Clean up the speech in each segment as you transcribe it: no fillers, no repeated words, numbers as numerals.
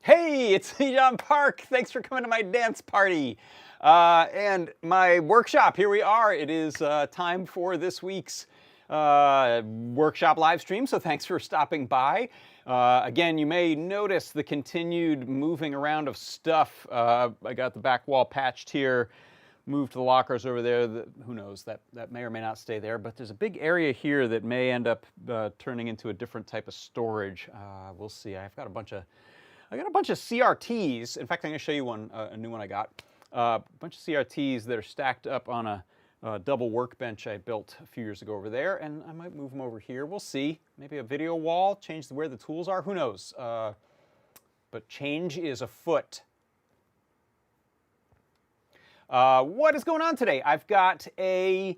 Hey, it's me, John Park. Thanks for coming to my dance party and my workshop. Here we are. It is time for this week's workshop live stream, so thanks for stopping by. Again, you may notice the continued moving around of stuff. I got the back wall patched here, moved the lockers over there. Who knows, that may or may not stay there, but there's a big area here that may end up turning into a different type of storage. We'll see. I got a bunch of CRTs. In fact, I'm going to show you one, a new one I got. A bunch of CRTs that are stacked up on a double workbench I built a few years ago over there, and I might move them over here. We'll see. Maybe a video wall, change where the tools are. Who knows? But change is afoot. What is going on today? I've got a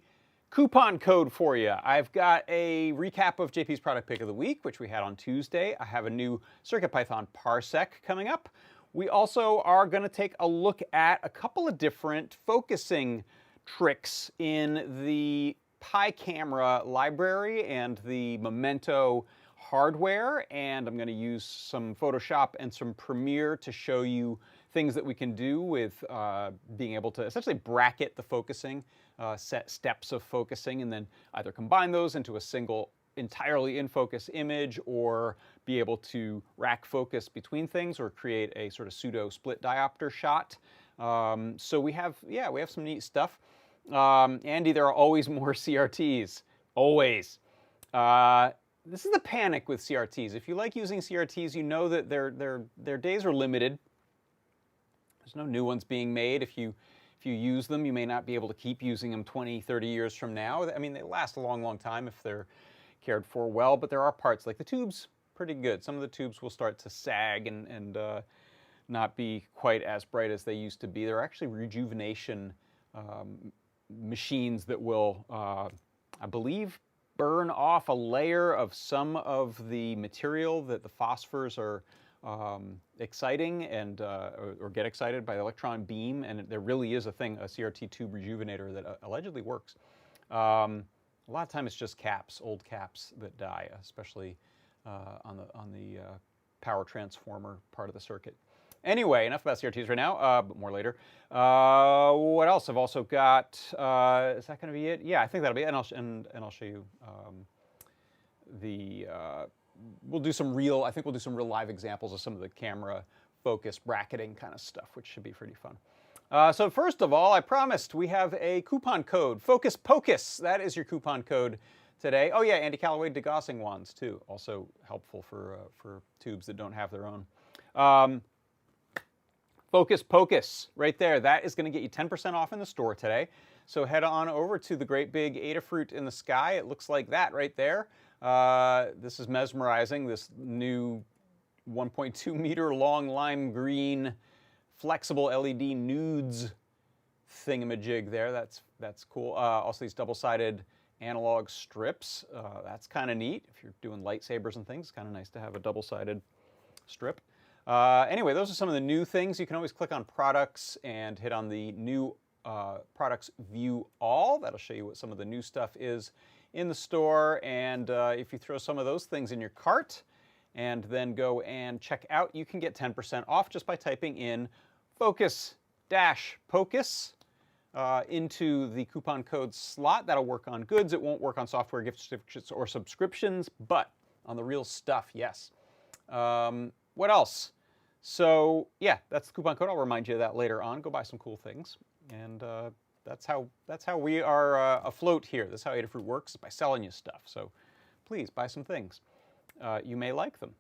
coupon code for you. I've got a recap of JP's product pick of the week, which we had on Tuesday. I have a new CircuitPython Parsec coming up. We also are going to take a look at a couple of different focusing tricks in the Pi camera library and the Memento hardware, and I'm going to use some Photoshop and some Premiere to show you things that we can do with being able to essentially bracket the focusing, set steps of focusing, and then either combine those into a single entirely in focus image, or be able to rack focus between things, or create a sort of pseudo split diopter shot. So we have some neat stuff. Andy, there are always more CRTs, always. This is the panic with CRTs. If you like using CRTs, you know that their days are limited. There's no new ones being made. If you use them, you may not be able to keep using them 20, 30 years from now. I mean, they last a long, long time if they're cared for well, but there are parts like the tubes, pretty good. Some of the tubes will start to sag and not be quite as bright as they used to be. They're actually rejuvenation machines that will, I believe, burn off a layer of some of the material that the phosphors are exciting and or get excited by the electron beam, and there really is a thing, a CRT tube rejuvenator that allegedly works. A lot of time it's just caps, old caps that die, especially on the power transformer part of the circuit. Anyway, enough about CRTs right now, but more later. What else? I've also got, is that going to be it? Yeah, I think that'll be it, and I'll show you we'll do some real live examples of some of the camera focus bracketing kind of stuff, which should be pretty fun. So first of all, I promised we have a coupon code, Focus Pocus. That is your coupon code today. Oh yeah, Andy Callaway degaussing wands too, also helpful for tubes that don't have their own. Focus Pocus, right there. That is going to get you 10% off in the store today. So head on over to the great big Adafruit in the sky. It looks like that right there. This is mesmerizing, this new 1.2 meter long lime green flexible LED nudes thingamajig there. That's cool. Also these double-sided analog strips. That's kind of neat. If you're doing lightsabers and things, it's kind of nice to have a double-sided strip. Anyway, those are some of the new things. You can always click on products and hit on the new products view all. That'll show you what some of the new stuff is in the store. And if you throw some of those things in your cart and then go and check out, you can get 10% off just by typing in focus-pocus into the coupon code slot. That'll work on goods. It won't work on software, gift certificates, or subscriptions, but on the real stuff, yes. What else? So yeah, that's the coupon code. I'll remind you of that later on. Go buy some cool things. And that's how we are afloat here. This is how Adafruit works, by selling you stuff. So please buy some things. You may like them.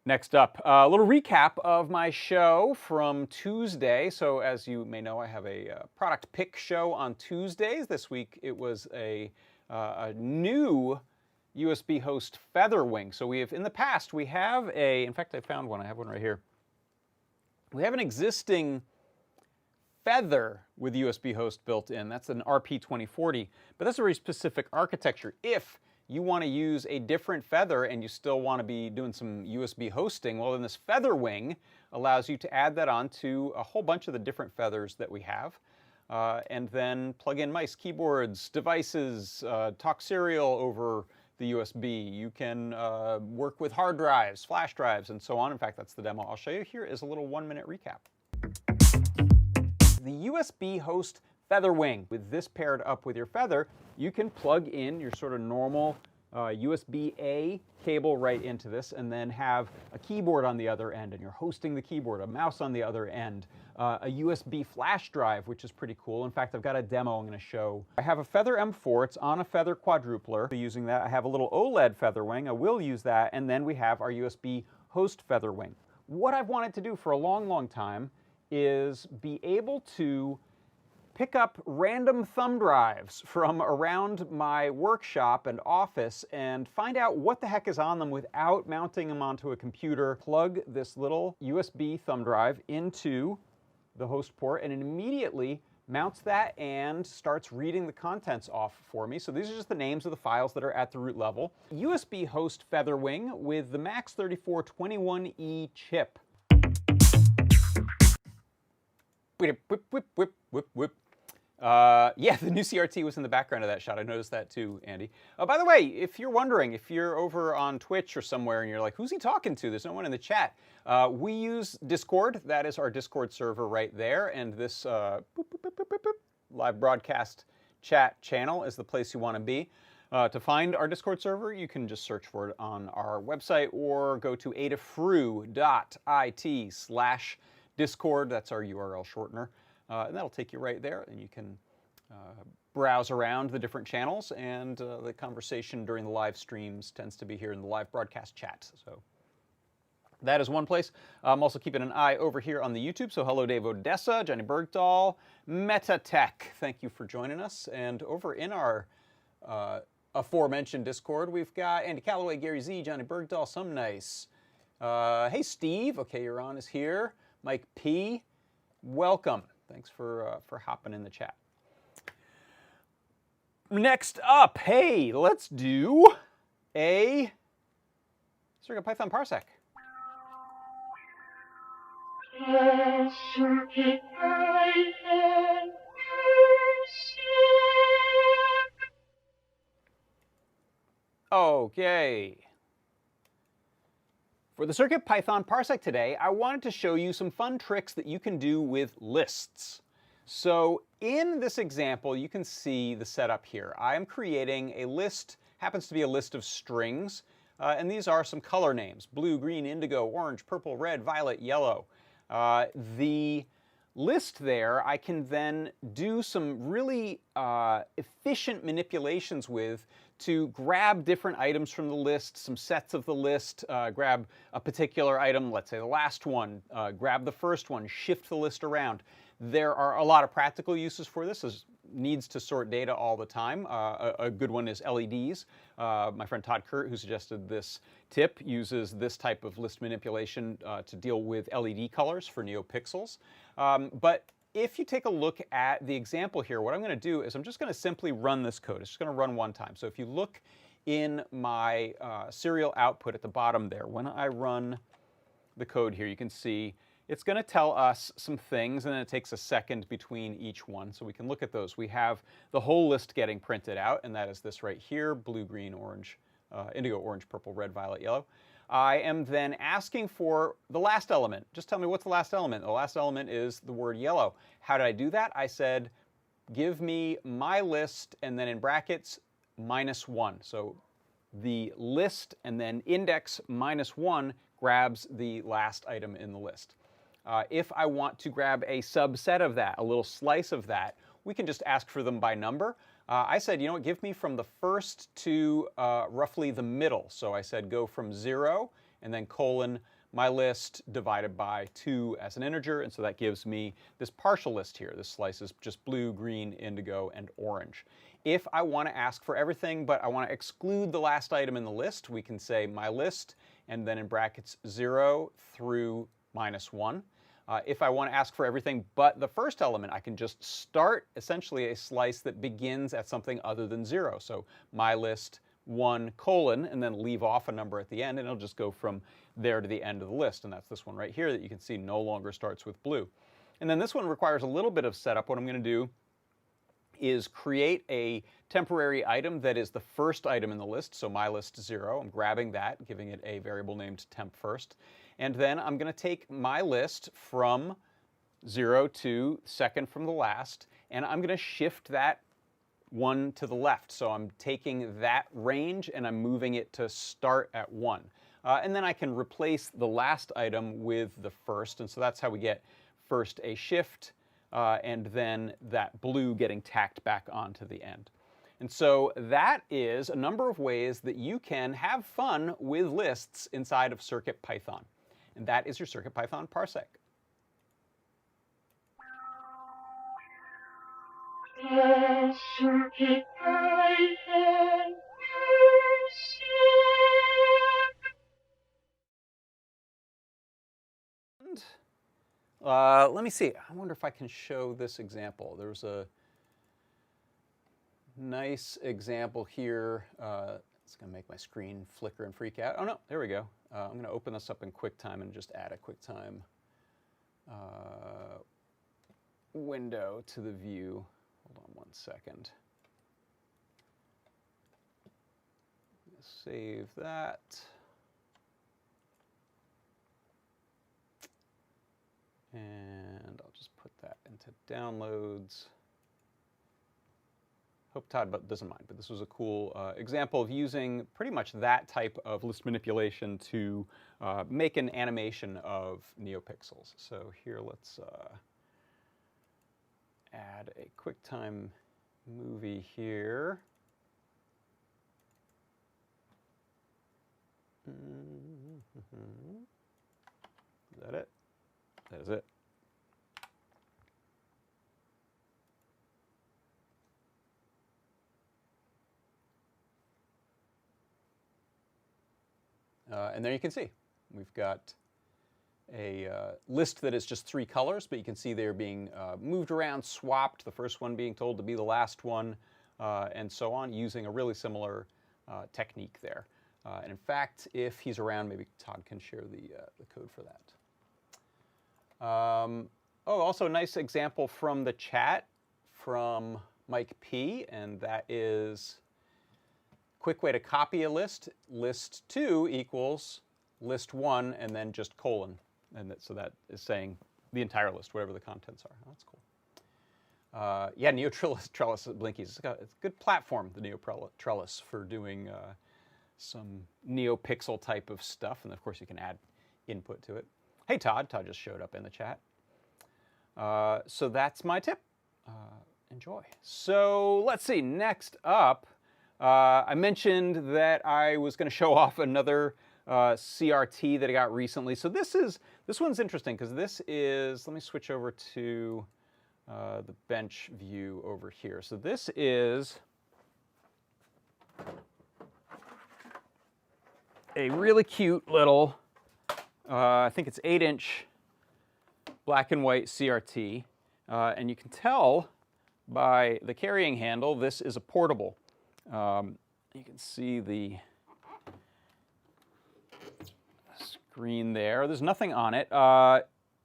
Next up, a little recap of my show from Tuesday. So as you may know, I have a product pick show on Tuesdays. This week it was a new USB host featherwing. So we have, in the past, we have in fact I found one, I have one right here. We have an existing feather with USB host built in. That's an RP2040, but that's a very specific architecture. If you want to use a different feather and you still want to be doing some USB hosting, well then this featherwing allows you to add that onto a whole bunch of the different feathers that we have. And then plug in mice, keyboards, devices, talk serial over the USB. You can work with hard drives, flash drives, and so on. In fact, that's the demo I'll show you. Here is a little 1-minute recap. The USB host featherwing. With this paired up with your feather, you can plug in your sort of normal USB-A cable right into this and then have a keyboard on the other end, and you're hosting the keyboard, a mouse on the other end, a USB flash drive, which is pretty cool. In fact, I've got a demo I'm going to show. I have a Feather M4. It's on a Feather quadrupler. Using that, I have a little OLED featherwing. I will use that, and then we have our USB host featherwing. What I've wanted to do for a long, long time is be able to pick up random thumb drives from around my workshop and office and find out what the heck is on them without mounting them onto a computer. Plug this little USB thumb drive into the host port, and it immediately mounts that and starts reading the contents off for me. So these are just the names of the files that are at the root level. USB host featherwing with the MAX3421E chip. Whip, whip, whip, whip, whip, whip. Yeah, the new CRT was in the background of that shot. I noticed that too, Andy. By the way, if you're wondering, if you're over on Twitch or somewhere and you're like, who's he talking to? There's no one in the chat. We use Discord. That is our Discord server right there. And this live broadcast chat channel is the place you want to be. To find our Discord server, you can just search for it on our website or go to adafru.it/Discord. That's our URL shortener. And that'll take you right there, and you can browse around the different channels, and the conversation during the live streams tends to be here in the live broadcast chat. So that is one place. I'm also keeping an eye over here on the YouTube. So hello, Dave Odessa, Johnny Bergdahl, Metatech. Thank you for joining us. And over in our aforementioned Discord, we've got Andy Calloway, Gary Z, Johnny Bergdahl, some nice. Hey, Steve. Okay, you're on is here. Mike P. Welcome. Thanks for hopping in the chat. Next up, hey, let's do a CircuitPython Parsec. Okay. For the CircuitPython Parsec today, I wanted to show you some fun tricks that you can do with lists. So in this example, you can see the setup here. I am creating a list, happens to be a list of strings, and these are some color names: blue, green, indigo, orange, purple, red, violet, yellow. The list there, I can then do some really efficient manipulations with to grab different items from the list, some sets of the list, grab a particular item, let's say the last one, grab the first one, shift the list around. There are a lot of practical uses for this. This needs to sort data all the time. A good one is LEDs. My friend Todd Kurt, who suggested this tip, uses this type of list manipulation to deal with LED colors for NeoPixels. But if you take a look at the example here, what I'm going to do is I'm just going to simply run this code. It's just going to run one time. So if you look in my serial output at the bottom there, when I run the code here, you can see it's going to tell us some things, and then it takes a second between each one. So we can look at those. We have the whole list getting printed out, and that is this right here: blue, green, orange, indigo, orange, purple, red, violet, yellow. I am then asking for the last element. Just tell me what's the last element. The last element is the word yellow. How did I do that? I said, give me my list, and then in brackets, -1. So the list and then index -1 grabs the last item in the list. If I want to grab a subset of that, a little slice of that, we can just ask for them by number. I said, you know what, give me from the first to roughly the middle. So I said go from 0 and then colon my list divided by 2 as an integer, and so that gives me this partial list here. This slice is just blue, green, indigo, and orange. If I want to ask for everything, but I want to exclude the last item in the list, we can say my list, and then in brackets 0 through -1. If I want to ask for everything but the first element, I can just start essentially a slice that begins at something other than 0. So my list 1 colon, and then leave off a number at the end, and it'll just go from there to the end of the list. And that's this one right here that you can see no longer starts with blue. And then this one requires a little bit of setup. What I'm going to do is create a temporary item that is the first item in the list. So my list 0, I'm grabbing that, giving it a variable named temp first. And then I'm going to take my list from 0 to second from the last, and I'm going to shift that 1 to the left. So I'm taking that range and I'm moving it to start at 1. And then I can replace the last item with the first, and so that's how we get first a shift, and then that blue getting tacked back onto the end. And so that is a number of ways that you can have fun with lists inside of CircuitPython. And that is your CircuitPython Parsec. Let me see. I wonder if I can show this example. There's a nice example here. It's going to make my screen flicker and freak out. Oh, no, there we go. I'm going to open this up in QuickTime and just add a QuickTime window to the view. Hold on one second. Save that. And I'll just put that into downloads. Hope Todd doesn't mind, but this was a cool example of using pretty much that type of list manipulation to make an animation of NeoPixels. So here, let's add a QuickTime movie here. Is that it? That is it. And there you can see we've got a list that is just 3 colors, but you can see they're being moved around, swapped, the first one being told to be the last one, and so on, using a really similar technique there. And in fact, if he's around, maybe Todd can share the code for that. Oh, also a nice example from the chat from Mike P, and that is quick way to copy a list. List 2 equals list 1, and then just colon. And so that is saying the entire list, whatever the contents are. Oh, that's cool. Yeah, Neo Trellis Blinkies. It's a good platform, the Neo Trellis, for doing some NeoPixel type of stuff. And of course, you can add input to it. Hey, Todd. Todd just showed up in the chat. So that's my tip. Enjoy. So let's see. Next up, I mentioned that I was going to show off another CRT that I got recently. So this one's interesting because this is, let me switch over to the bench view over here. So this is a really cute little, I think it's 8-inch black and white CRT. And you can tell by the carrying handle, this is a portable. You can see the screen there. There's nothing on it.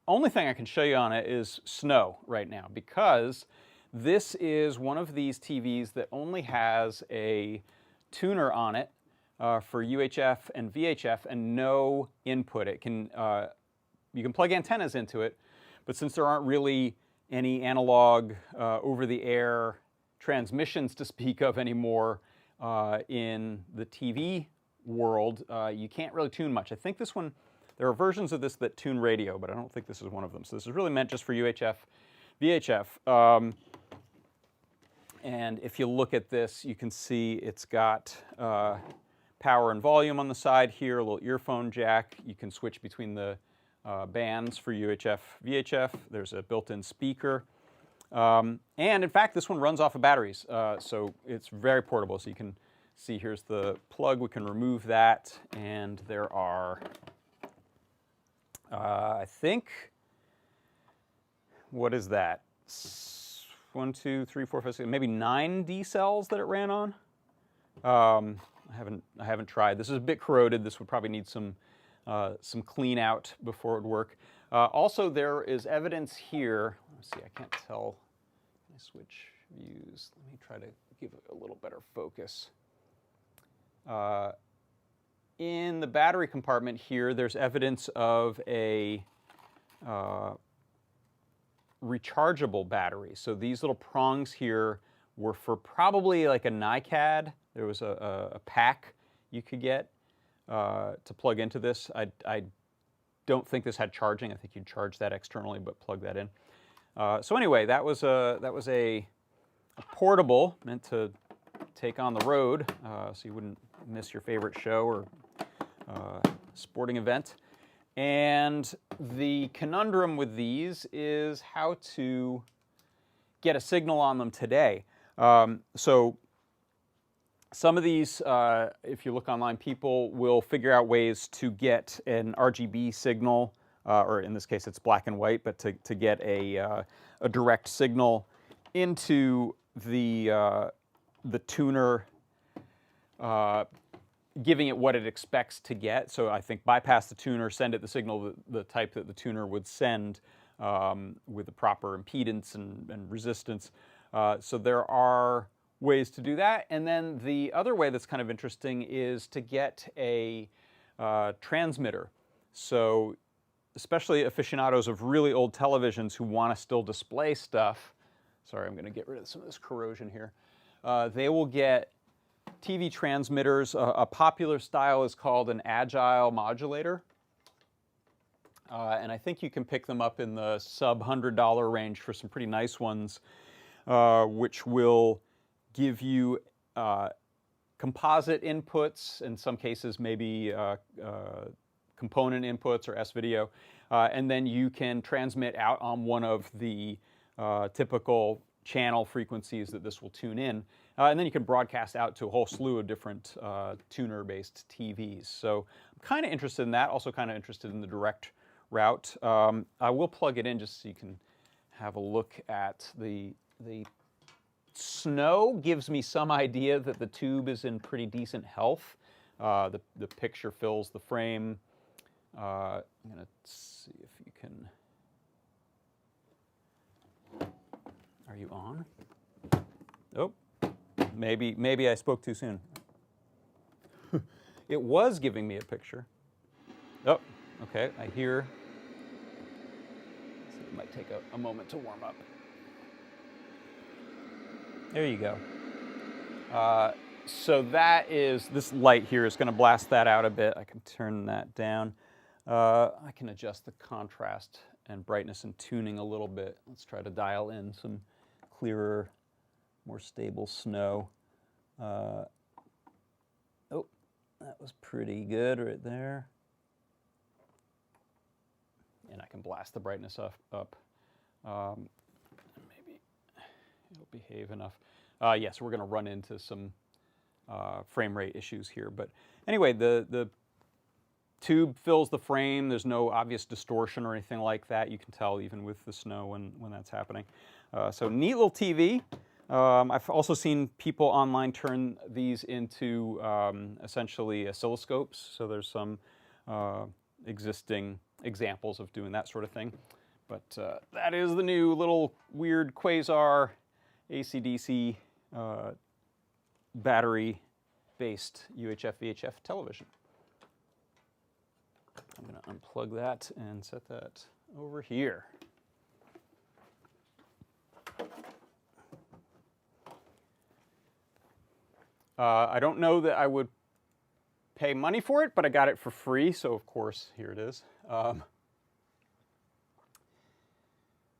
Only thing I can show you on it is snow right now, because this is one of these TVs that only has a tuner on it for UHF and VHF and no input. It can, you can plug antennas into it, but since there aren't really any analog over-the-air transmissions to speak of anymore in the TV world, you can't really tune much. I think this one, there are versions of this that tune radio, but I don't think this is one of them. So this is really meant just for UHF, VHF. And if you look at this, you can see it's got power and volume on the side here, a little earphone jack. You can switch between the bands for UHF, VHF. There's a built-in speaker. And in fact, this one runs off of batteries. So it's very portable. So you can see here's the plug. We can remove that. And there are, I think, what is that? 1, 2, 3, 4, 5, 6, maybe 9 D cells that it ran on. I haven't tried. This is a bit corroded. This would probably need some clean out before it would work. Also, there is evidence here. Let's see, I can't tell. Let me switch views. Let me try to give it a little better focus. In the battery compartment here, there's evidence of a rechargeable battery. So these little prongs here were for probably like a NiCad. There was a pack you could get to plug into this. I don't think this had charging. I think you'd charge that externally, but plug that in. So anyway, that was a portable meant to take on the road, so you wouldn't miss your favorite show or sporting event. And the conundrum with these is how to get a signal on them today. So some of these, if you look online, people will figure out ways to get an RGB signal, or in this case it's black and white, but to get a direct signal into the tuner, giving it what it expects to get. So I think bypass the tuner, send it the signal the type that the tuner would send with the proper impedance and resistance. So there are ways to do that. And then the other way that's kind of interesting is to get a transmitter. So especially aficionados of really old televisions who want to still display stuff. Sorry, I'm going to get rid of some of this corrosion here. They will get TV transmitters. A popular style is called an agile modulator. And I think you can pick them up in the sub-$100 range for some pretty nice ones, which will give you composite inputs, in some cases maybe component inputs or S-video, and then you can transmit out on one of the typical channel frequencies that this will tune in. And then you can broadcast out to a whole slew of different tuner-based TVs. So I'm kind of interested in that, also kind of interested in the direct route. I will plug it in just so you can have a look at the snow. Gives me some idea that the tube is in pretty decent health. The picture fills the frame. I'm going to see if you can... Are you on? Oh, maybe I spoke too soon. It was giving me a picture. Oh, okay, I hear. So it might take a moment to warm up. There you go. So that is, this light here is going to blast that out a bit. I can turn that down. I can adjust the contrast and brightness and tuning a little bit. Let's try to dial in some clearer, more stable snow. Oh, that was pretty good right there. And I can blast the brightness up. Maybe it'll behave enough. Yes, we're going to run into some frame rate issues here. But anyway, the tube fills the frame. There's no obvious distortion or anything like that. You can tell even with the snow when that's happening. So neat little TV. I've also seen people online turn these into essentially oscilloscopes. So there's some existing examples of doing that sort of thing. But that is the new little weird quasar AC/DC battery-based UHF-VHF television. I'm going to unplug that and set that over here. I don't know that I would pay money for it, but I got it for free, so of course, here it is.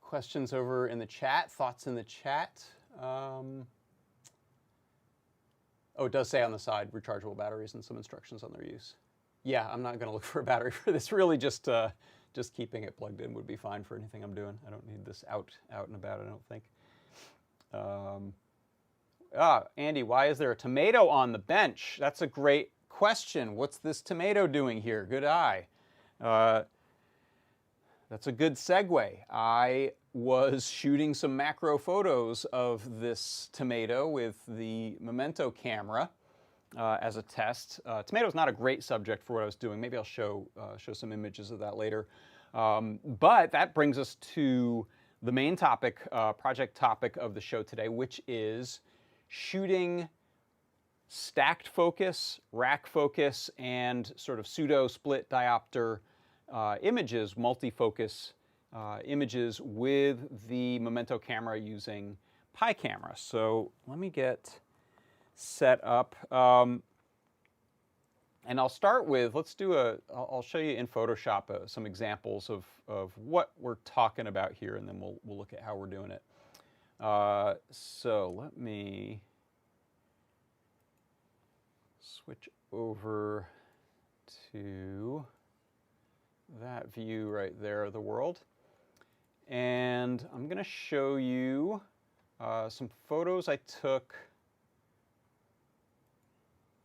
Questions over in the chat, thoughts in the chat. Oh, it does say on the side, rechargeable batteries and some instructions on their use. Yeah, I'm not going to look for a battery for this. Really, just keeping it plugged in would be fine for anything I'm doing. I don't need this out and about, I don't think. Andy, why is there a tomato on the bench? That's a great question. What's this tomato doing here? Good eye. That's a good segue. I was shooting some macro photos of this tomato with the Memento camera as a test. Tomato's not a great subject for what I was doing. Maybe I'll show some images of that later. But that brings us to the main topic, project topic of the show today, which is shooting stacked focus, rack focus, and sort of pseudo split diopter images, multi-focus images with the Memento camera using Pi camera. So let me get set up. And I'll start with, I'll show you in Photoshop some examples of what we're talking about here, and then we'll look at how we're doing it. So let me switch over to that view right there of the world. And I'm going to show you some photos I took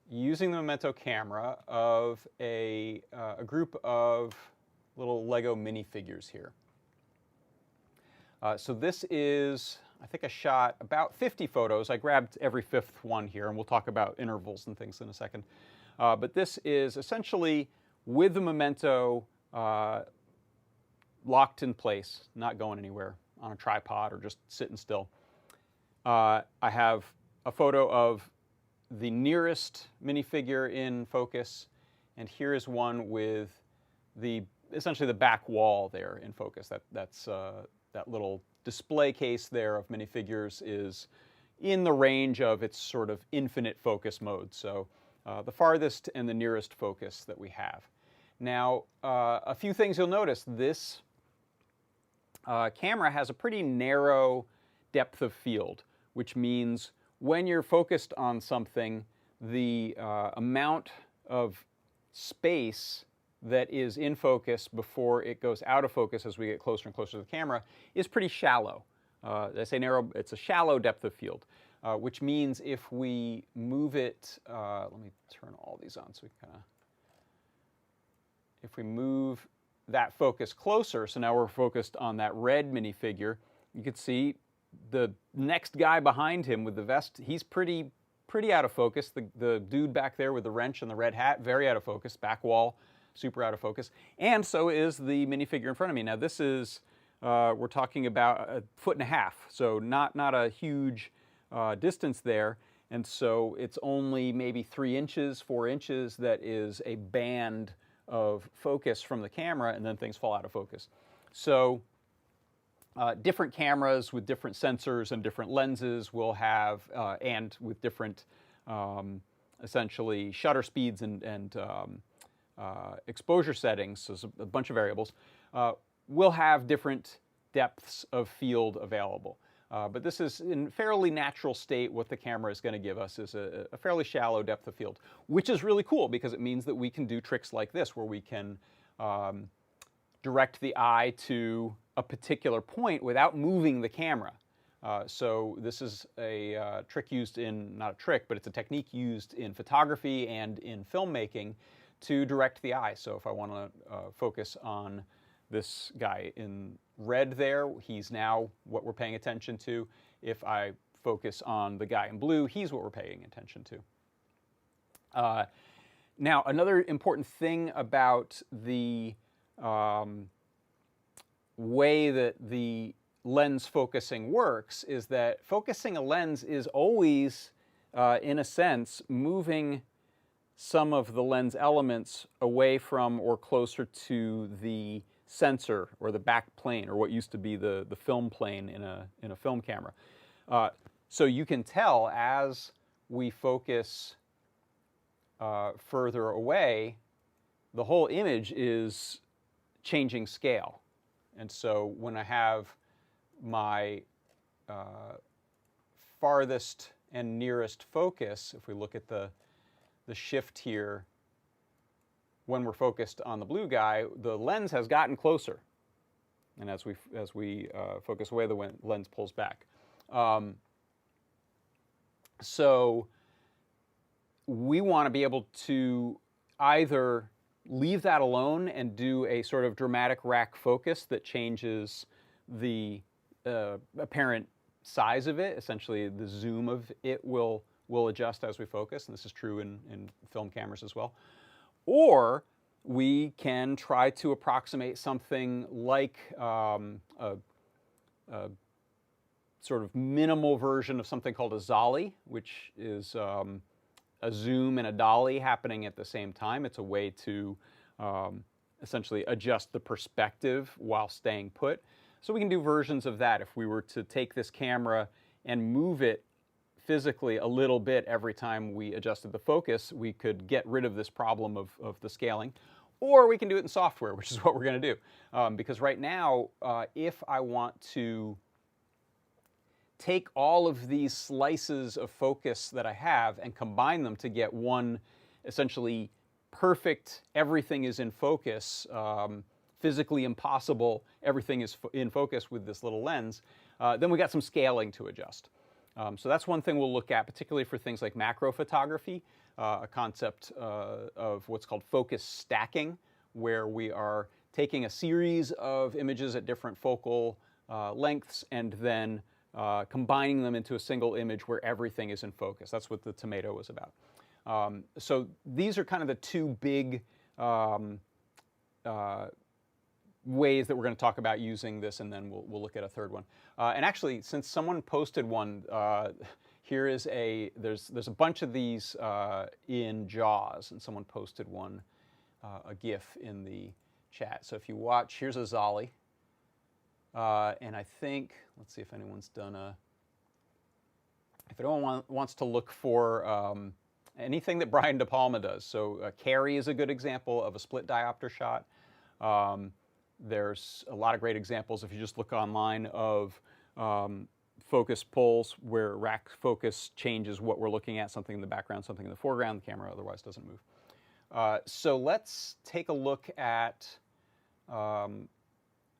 using the Memento camera of a group of little Lego minifigures here. So this is, I think I shot about 50 photos. I grabbed every fifth one here, and we'll talk about intervals and things in a second. But this is essentially with the Memento locked in place, not going anywhere, on a tripod or just sitting still. I have a photo of the nearest minifigure in focus, and here is one with essentially the back wall there in focus. That little display case there of minifigures is in the range of its sort of infinite focus mode. So the farthest and the nearest focus that we have. Now, a few things you'll notice. This camera has a pretty narrow depth of field, which means when you're focused on something, the amount of space that is in focus before it goes out of focus as we get closer and closer to the camera is pretty shallow. I say narrow, it's a shallow depth of field, which means if we move it, let me turn all these on so we kind of, if we move that focus closer, so now we're focused on that red minifigure, you can see the next guy behind him with the vest, he's pretty out of focus. The dude back there with the wrench and the red hat, very out of focus. Back wall, super out of focus. And so is the minifigure in front of me. Now this is, we're talking about 1.5 feet, so not a huge distance there. And so it's only maybe 3 inches, 4 inches that is a band of focus from the camera, and then things fall out of focus. So different cameras with different sensors and different lenses will have, and with different essentially shutter speeds and exposure settings, so a bunch of variables, will have different depths of field available. But this is in fairly natural state. What the camera is going to give us is a fairly shallow depth of field, which is really cool because it means that we can do tricks like this where we can direct the eye to a particular point without moving the camera. So this is a trick used in, not a trick, but it's a technique used in photography and in filmmaking to direct the eye. So if I want to focus on this guy in red there, he's now what we're paying attention to. If I focus on the guy in blue, he's what we're paying attention to. Now, another important thing about the way that the lens focusing works is that focusing a lens is always, in a sense, moving some of the lens elements away from or closer to the sensor or the back plane, or what used to be the film plane in a film camera. So you can tell as we focus further away, the whole image is changing scale. And so when I have my farthest and nearest focus, if we look at the shift here, when we're focused on the blue guy, the lens has gotten closer. And as we focus away, the lens pulls back. So we want to be able to either leave that alone and do a sort of dramatic rack focus that changes the apparent size of it. Essentially, the zoom of it will adjust as we focus, and this is true in film cameras as well. Or we can try to approximate something like a sort of minimal version of something called a zolly, which is a zoom and a dolly happening at the same time. It's a way to essentially adjust the perspective while staying put. So we can do versions of that. If we were to take this camera and move it physically a little bit every time we adjusted the focus, we could get rid of this problem of the scaling. Or we can do it in software, which is what we're going to do. Because right now, if I want to take all of these slices of focus that I have and combine them to get one essentially perfect, everything is in focus, physically impossible, everything is in focus with this little lens, then we got some scaling to adjust. So that's one thing we'll look at, particularly for things like macro photography, a concept of what's called focus stacking, where we are taking a series of images at different focal lengths and then combining them into a single image where everything is in focus. That's what the tomato was about. So these are kind of the two big ways that we're going to talk about using this, and then we'll look at a third one. And actually, since someone posted one, here is there's a bunch of these in JAWS, and someone posted one, a GIF in the chat. So if you watch, here's a Zolly. And I think, let's see if anyone's done if anyone wants to look for anything that Brian De Palma does. So Carry is a good example of a split diopter shot. There's a lot of great examples if you just look online of focus pulls where rack focus changes what we're looking at, something in the background, something in the foreground, the camera otherwise doesn't move. So let's take a look at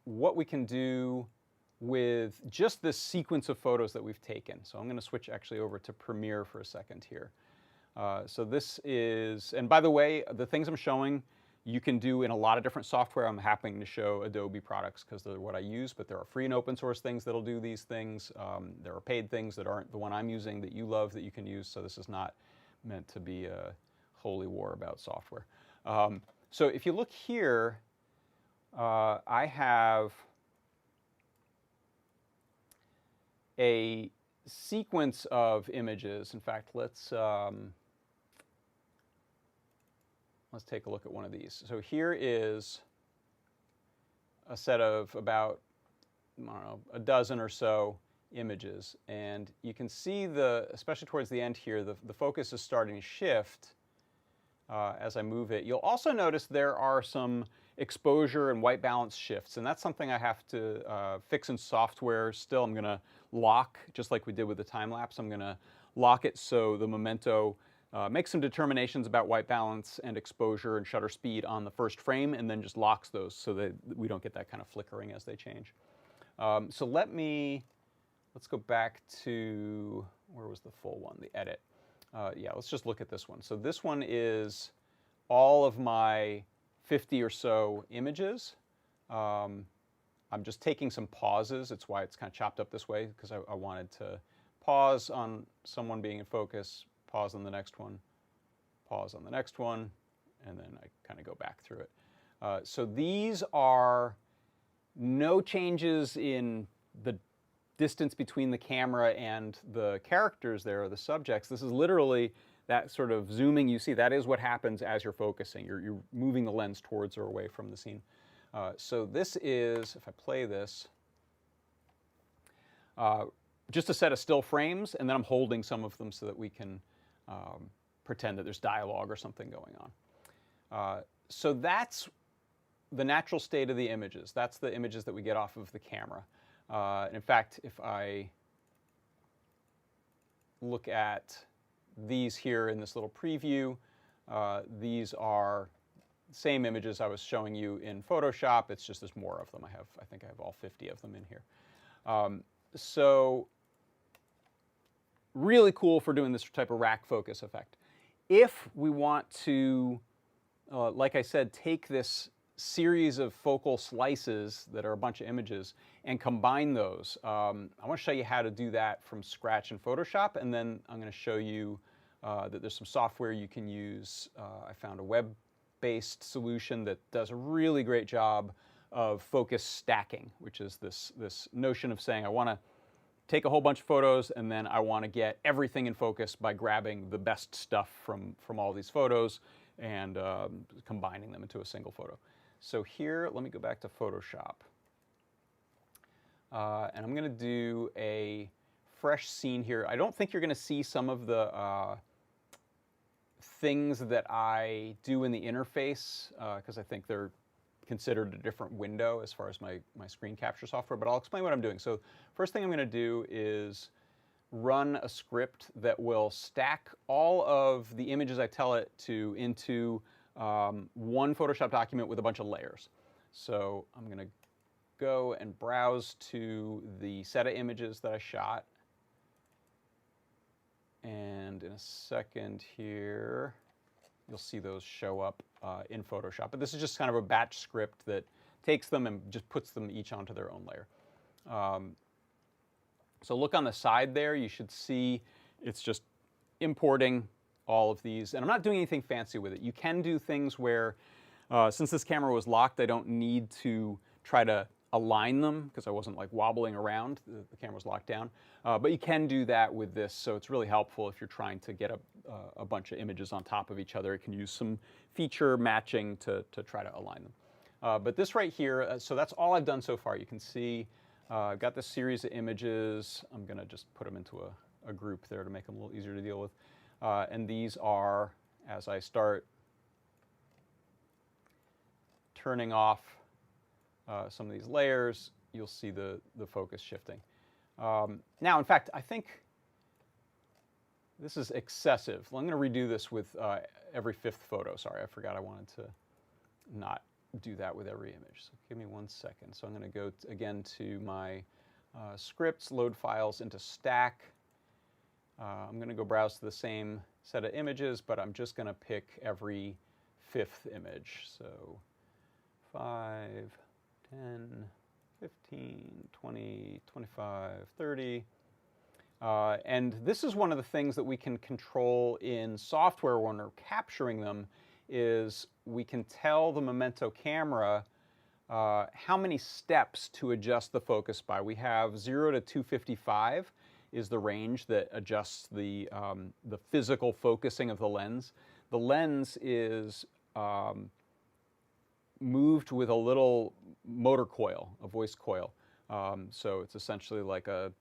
what we can do with just this sequence of photos that we've taken. So I'm going to switch actually over to Premiere for a second here. So this is, and by the way, the things I'm showing you can do in a lot of different software. I'm happy to show Adobe products because they're what I use, but there are free and open source things that'll do these things. There are paid things that aren't the one I'm using that you love that you can use, so this is not meant to be a holy war about software. So if you look here, I have a sequence of images. In fact, let's take a look at one of these. So here is a set of about, I don't know, a dozen or so images. And you can see especially towards the end here, the focus is starting to shift as I move it. You'll also notice there are some exposure and white balance shifts, and that's something I have to fix in software still. I'm going to lock, just like we did with the time lapse, I'm going to lock it so the Memento makes some determinations about white balance and exposure and shutter speed on the first frame, and then just locks those so that we don't get that kind of flickering as they change. So let's go back to, where was the full one, the edit. Yeah, let's just look at this one. So this one is all of my 50 or so images. I'm just taking some pauses. It's why it's kind of chopped up this way, because I wanted to pause on someone being in focus, pause on the next one, pause on the next one, and then I kind of go back through it. So these are no changes in the distance between the camera and the characters there, or the subjects. This is literally that sort of zooming you see. That is what happens as you're focusing. You're moving the lens towards or away from the scene. So this is, if I play this, just a set of still frames, and then I'm holding some of them so that we can pretend that there's dialogue or something going on. So that's the natural state of the images. That's the images that we get off of the camera. In fact, if I look at these here in this little preview, these are the same images I was showing you in Photoshop. It's just there's more of them. I think I have all 50 of them in here. So really cool for doing this type of rack focus effect. If we want to, like I said, take this series of focal slices that are a bunch of images and combine those, I want to show you how to do that from scratch in Photoshop, and then I'm going to show you that there's some software you can use. I found a web-based solution that does a really great job of focus stacking, which is this notion of saying I want to take a whole bunch of photos and then I want to get everything in focus by grabbing the best stuff from all these photos and combining them into a single photo. So here, let me go back to Photoshop. And I'm going to do a fresh scene here. I don't think you're going to see some of the things that I do in the interface, because I think they're considered a different window as far as my screen capture software, but I'll explain what I'm doing. So first thing I'm going to do is run a script that will stack all of the images I tell it to into one Photoshop document with a bunch of layers. So I'm going to go and browse to the set of images that I shot. And in a second here, you'll see those show up in Photoshop. But this is just kind of a batch script that takes them and just puts them each onto their own layer. So look on the side there. You should see it's just importing all of these. And I'm not doing anything fancy with it. You can do things where, since this camera was locked, I don't need to try to align them because I wasn't like wobbling around. The camera was locked down. But you can do that with this. So it's really helpful if you're trying to get a bunch of images on top of each other. It can use some feature matching to try to align them. But this right here, so that's all I've done so far. You can see I've got this series of images. I'm going to just put them into a group there to make them a little easier to deal with. And these are, as I start turning off some of these layers, you'll see the focus shifting. Now, in fact, I think this is excessive. I'm going to redo this with every fifth photo. Sorry, I forgot I wanted to not do that with every image. So give me 1 second. So I'm going to go again to my scripts, load files into stack. I'm going to go browse to the same set of images, but I'm just going to pick every fifth image. So 5, 10, 15, 20, 25, 30. And this is one of the things that we can control in software when we're capturing them, is we can tell the Memento camera how many steps to adjust the focus by. We have 0 to 255 is the range that adjusts the physical focusing of the lens. The lens is moved with a little motor coil, a voice coil. So it's essentially like a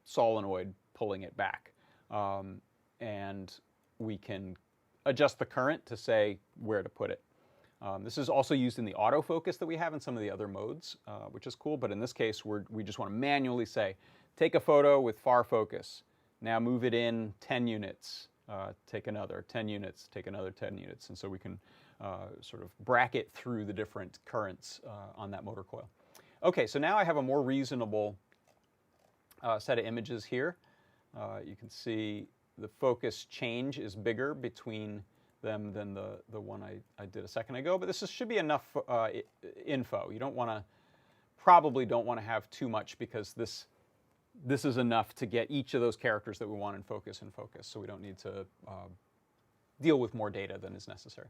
solenoid pulling it back. And we can adjust the current to say where to put it. This is also used in the autofocus that we have in some of the other modes, which is cool. But in this case, we just want to manually say, take a photo with far focus. Now move it in 10 units. Take another 10 units. Take another 10 units. And so we can sort of bracket through the different currents on that motor coil. Okay, so now I have a more reasonable set of images here. You can see the focus change is bigger between them than the one I did a second ago, but this should be enough info. You probably don't want to have too much, because this is enough to get each of those characters that we want in focus, so we don't need to deal with more data than is necessary.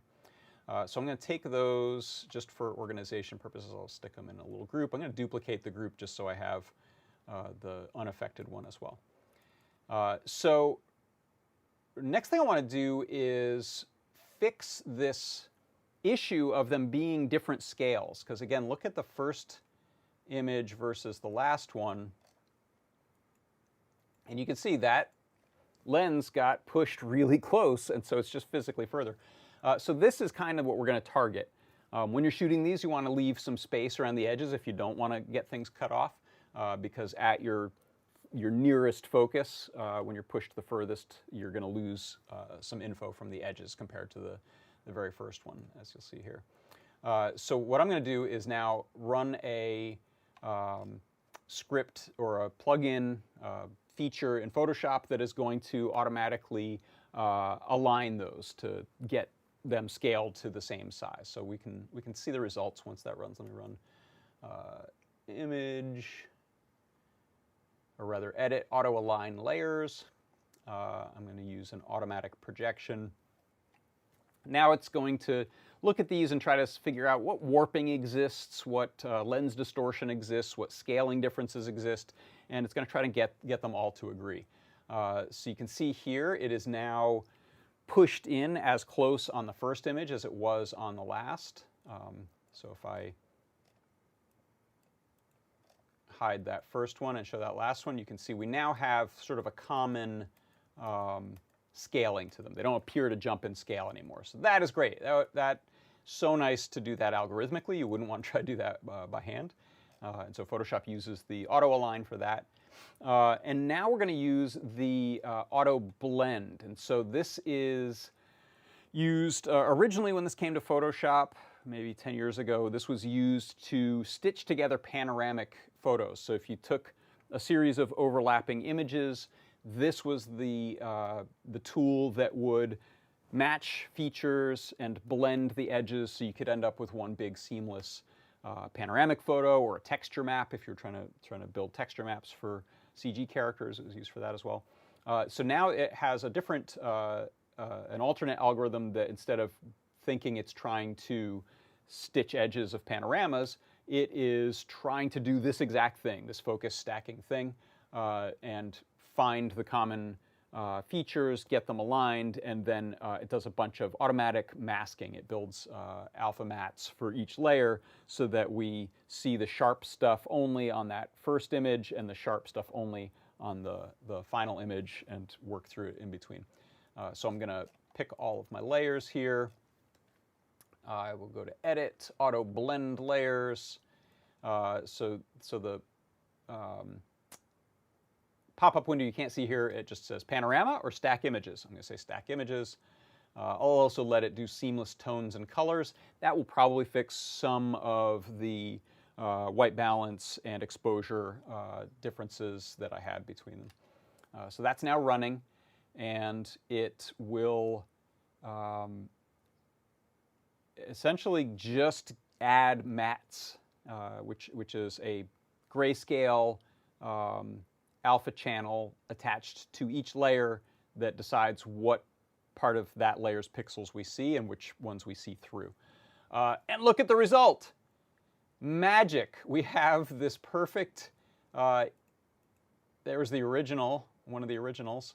So I'm going to take those just for organization purposes. I'll stick them in a little group. I'm going to duplicate the group just so I have the unaffected one as well. So next thing I want to do is fix this issue of them being different scales. Because again, look at the first image versus the last one. And you can see that lens got pushed really close, and so it's just physically further. So this is kind of what we're going to target. When you're shooting these, you want to leave some space around the edges if you don't want to get things cut off, because at your nearest focus, when you're pushed the furthest, you're going to lose some info from the edges compared to the very first one, as you'll see here. So what I'm going to do is now run a script or a plugin feature in Photoshop that is going to automatically align those to get them scaled to the same size. So we can see the results once that runs. Let me run image, or rather edit, auto align layers. I'm going to use an automatic projection. Now it's going to look at these and try to figure out what warping exists, what lens distortion exists, what scaling differences exist, and it's going to try to get them all to agree. So you can see here it is now pushed in as close on the first image as it was on the last. So if I hide that first one and show that last one, you can see we now have sort of a common scaling to them. They don't appear to jump in scale anymore. So that is great. That's so nice to do that algorithmically. You wouldn't want to try to do that by hand. And so Photoshop uses the auto align for that. And now we're going to use the auto blend. And so this is used originally when this came to Photoshop, maybe 10 years ago. This was used to stitch together panoramic photos. So if you took a series of overlapping images, this was the tool that would match features and blend the edges so you could end up with one big seamless panoramic photo, or a texture map if you're trying to build texture maps for CG characters. It was used for that as well. So now it has a different, an alternate algorithm that instead of thinking it's trying to stitch edges of panoramas, it is trying to do this exact thing, this focus stacking thing, and find the common features, get them aligned, and then it does a bunch of automatic masking. It builds alpha mats for each layer so that we see the sharp stuff only on that first image and the sharp stuff only on the final image, and work through it in between. So I'm going to pick all of my layers here. I will go to Edit, Auto Blend Layers. So the pop-up window you can't see here, it just says Panorama or Stack Images. I'm going to say Stack Images. I'll also let it do seamless tones and colors. That will probably fix some of the white balance and exposure differences that I had between them. So that's now running, and it will essentially just add mats, which is a grayscale alpha channel attached to each layer that decides what part of that layer's pixels we see and which ones we see through. And look at the result. Magic. We have this perfect, there's the original, one of the originals.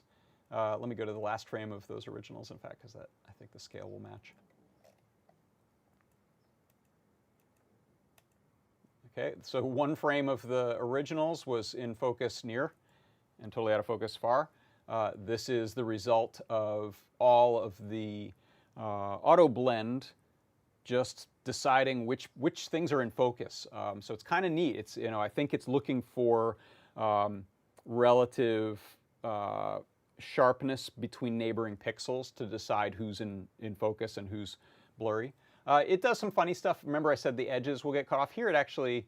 Let me go to the last frame of those originals, in fact, because I think the scale will match. Okay, so one frame of the originals was in focus near and totally out of focus far. This is the result of all of the auto blend just deciding which things are in focus. So it's kind of neat. It's, I think it's looking for relative sharpness between neighboring pixels to decide who's in focus and who's blurry. It does some funny stuff. Remember I said the edges will get cut off. Here it actually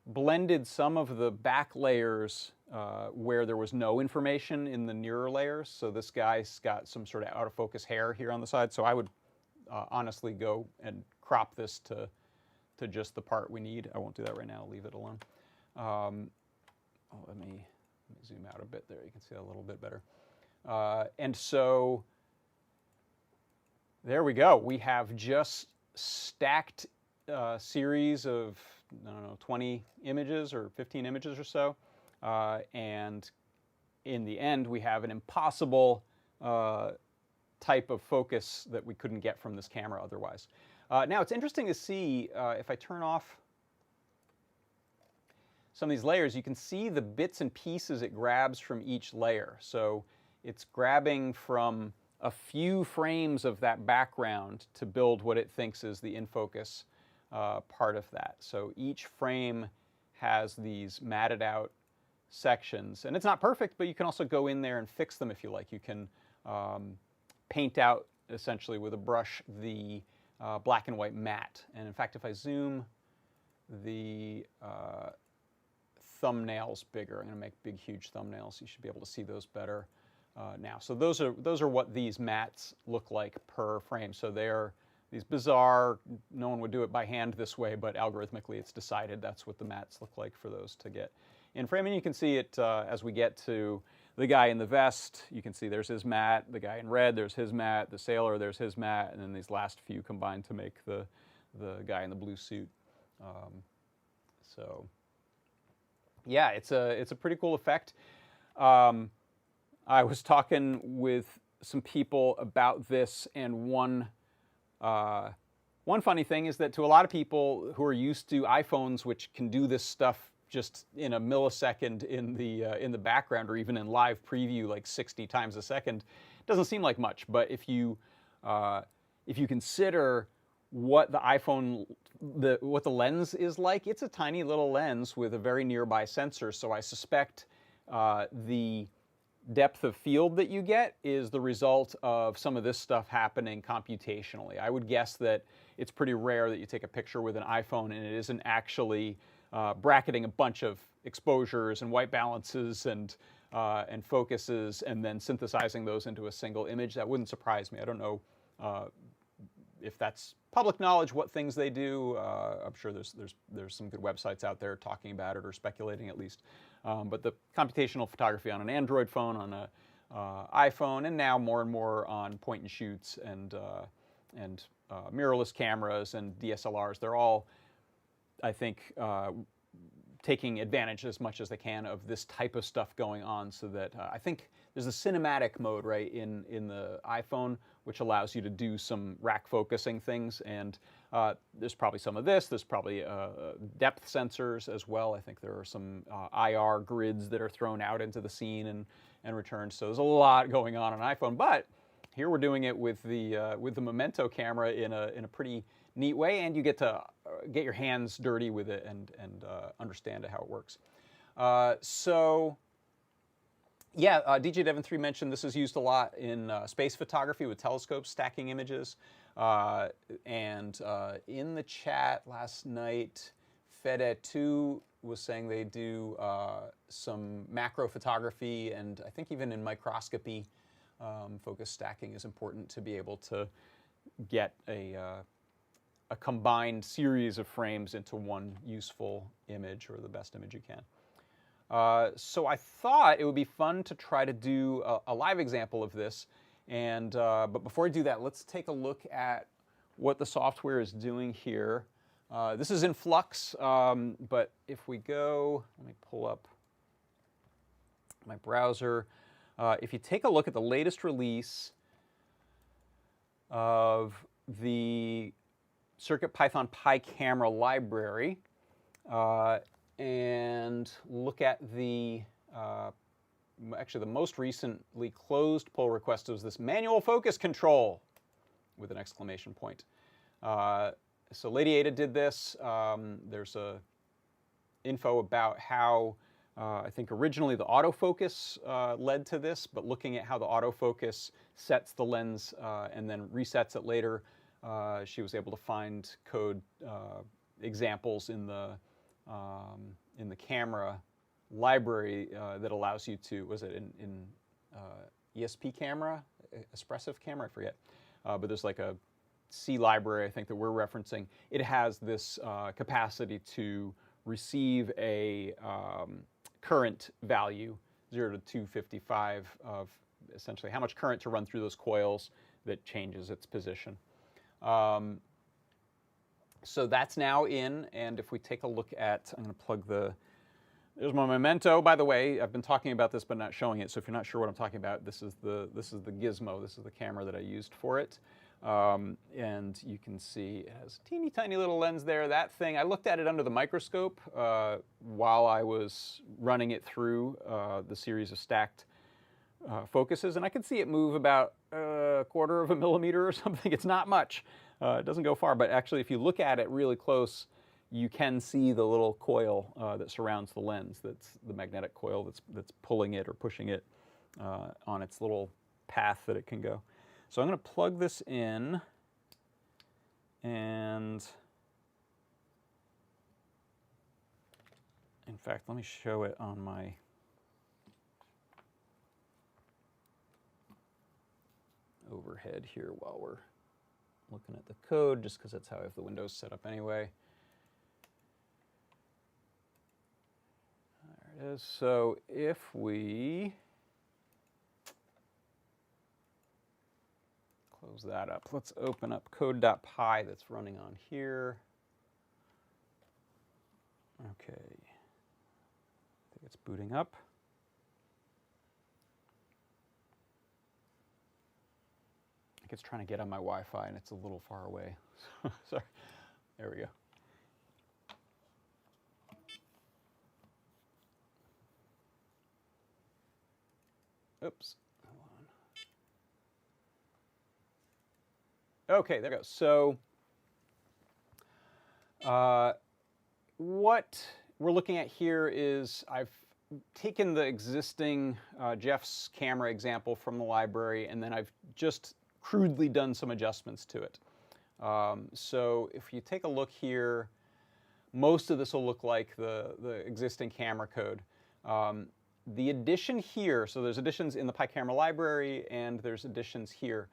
blended some of the back layers where there was no information in the nearer layers. So this guy's got some sort of out of focus hair here on the side. So I would honestly go and crop this to just the part we need. I won't do that right now. I'll leave it alone. Let me zoom out a bit there. You can see a little bit better. And so there we go. We have just stacked series of, I don't know, 20 images or 15 images or so. And in the end, we have an impossible type of focus that we couldn't get from this camera otherwise. Now, it's interesting to see, if I turn off some of these layers, you can see the bits and pieces it grabs from each layer. So it's grabbing from a few frames of that background to build what it thinks is the in-focus part of that. So each frame has these matted out sections. And it's not perfect, but you can also go in there and fix them if you like. You can paint out, essentially, with a brush, the black and white matte. And in fact, if I zoom the thumbnails bigger, I'm going to make big, huge thumbnails. You should be able to see those better now. So those are what these mattes look like per frame. So they're these bizarre, no one would do it by hand this way, but algorithmically it's decided that's what the mattes look like for those to get in frame. And you can see it as we get to the guy in the vest. You can see there's his matte. The guy in red, there's his matte. The sailor, there's his matte. And then these last few combine to make the guy in the blue suit. So yeah, it's a pretty cool effect. I was talking with some people about this, and one funny thing is that to a lot of people who are used to iPhones, which can do this stuff just in a millisecond in the background, or even in live preview like 60 times a second, it doesn't seem like much. But if you consider what the iPhone, what the lens is like, it's a tiny little lens with a very nearby sensor. So I suspect the depth of field that you get is the result of some of this stuff happening computationally. I would guess that it's pretty rare that you take a picture with an iPhone and it isn't actually bracketing a bunch of exposures and white balances and focuses and then synthesizing those into a single image. That wouldn't surprise me. I don't know if that's public knowledge, what things they do. I'm sure there's some good websites out there talking about it or speculating at least. But the computational photography on an Android phone, on an iPhone, and now more and more on point and shoots and mirrorless cameras and DSLRs, they're all, I think, taking advantage as much as they can of this type of stuff going on, so that I think there's a cinematic mode, right, in the iPhone, which allows you to do some rack focusing things, and there's probably some of this. There's probably depth sensors as well. I think there are some IR grids that are thrown out into the scene and returned. So there's a lot going on iPhone, but here we're doing it with the Memento camera in a pretty neat way, and you get to get your hands dirty with it and understand how it works. So yeah, DJ Devon3 mentioned this is used a lot in space photography with telescopes stacking images. And in the chat last night, Fede2 was saying they do some macro photography, and I think even in microscopy, focus stacking is important to be able to get a combined series of frames into one useful image, or the best image you can. So I thought it would be fun to try to do a live example of this. And but before I do that, let's take a look at what the software is doing here. This is in flux, but if we go, let me pull up my browser. If you take a look at the latest release of the CircuitPython PyCamera library, and look at the actually the most recently closed pull request was this manual focus control with an exclamation point. So Lady Ada did this. There's a info about how I think originally the autofocus led to this, but looking at how the autofocus sets the lens and then resets it later, she was able to find code examples in the camera library that allows you to, was it in ESP camera, expressive camera, I forget, but there's like a C library, I think, that we're referencing. It has this capacity to receive a current value, 0 to 255, of essentially how much current to run through those coils that changes its position. So that's now in, and if we take a look at, I'm going to plug there's my Memento. By the way, I've been talking about this but not showing it, so if you're not sure what I'm talking about, this is the gizmo, this is the camera that I used for it. And you can see it has a teeny tiny little lens there. That thing, I looked at it under the microscope while I was running it through the series of stacked focuses, and I could see it move about a quarter of a millimeter or something. It's not much. It doesn't go far, but actually if you look at it really close, you can see the little coil that surrounds the lens. That's the magnetic coil that's pulling it or pushing it on its little path that it can go. So I'm going to plug this in, and in fact, let me show it on my overhead here while we're looking at the code, just because that's how I have the windows set up anyway. There it is. So if we close that up, let's open up code.py that's running on here. Okay, I think it's booting up. I think it's trying to get on my Wi-Fi and it's a little far away. Sorry, there we go. Oops, hold on. Okay, there we go. So what we're looking at here is I've taken the existing Jeff's camera example from the library, and then I've just crudely done some adjustments to it. So if you take a look here, most of this will look like the existing camera code. The addition here, so there's additions in the PyCamera library, and there's additions here.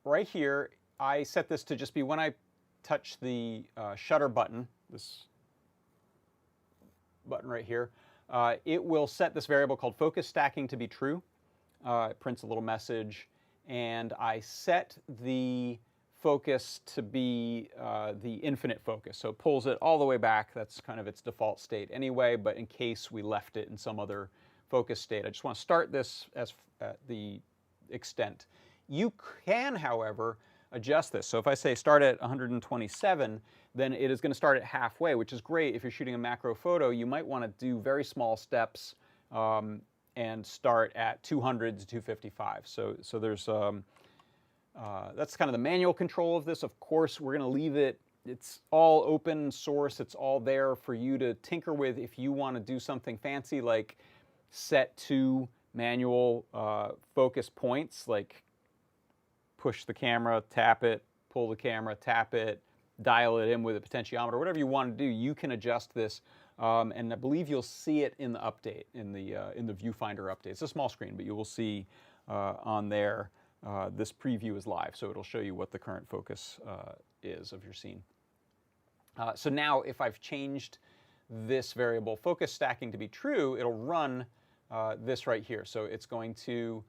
Right here, I set this to just be when I touch the shutter button, this button right here, it will set this variable called focus stacking to be true. It prints a little message, and I set the focus to be the infinite focus. So it pulls it all the way back. That's kind of its default state anyway, but in case we left it in some other focus state, I just want to start this as the extent. You can, however, adjust this. So if I say start at 127, then it is going to start at halfway, which is great. If you're shooting a macro photo, you might want to do very small steps and start at 200 to 255. So there's that's kind of the manual control of this. Of course, we're going to leave it. It's all open source. It's all there for you to tinker with if you want to do something fancy like set to manual focus points, like push the camera, tap it, pull the camera, tap it, dial it in with a potentiometer, whatever you want to do. You can adjust this, and I believe you'll see it in the update, in the viewfinder update. It's a small screen, but you will see on there. This preview is live, so it'll show you what the current focus is of your scene. So now if I've changed this variable focus stacking to be true, it'll run this right here. So it's going to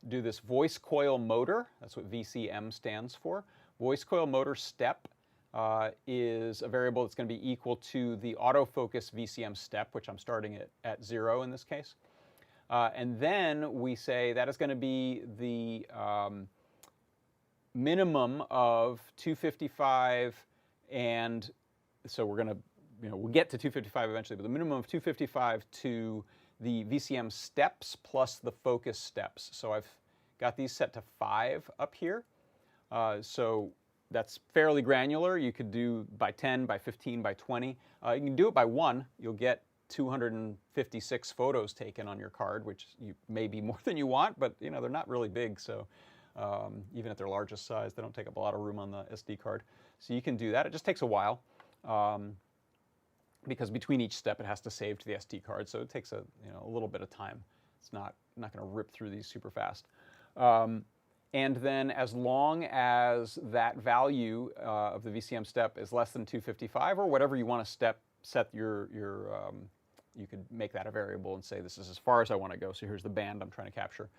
do this voice coil motor. That's what VCM stands for. Voice coil motor step is a variable that's going to be equal to the autofocus VCM step, which I'm starting at 0 in this case. And then we say that is going to be the minimum of 255, and so we're going to, we'll get to 255 eventually, but the minimum of 255 to the VCM steps plus the focus steps. So I've got these set to 5 up here. So that's fairly granular. You could do by 10, by 15, by 20. You can do it by 1. You'll get 256 photos taken on your card, which may be more than you want, but they're not really big, so even at their largest size, they don't take up a lot of room on the SD card. So you can do that. It just takes a while. because between each step it has to save to the SD card, so it takes a little bit of time. It's not going to rip through these super fast. And then as long as that value of the VCM step is less than 255, or whatever you want to set your you could make that a variable and say this is as far as I want to go. So here's the band I'm trying to capture.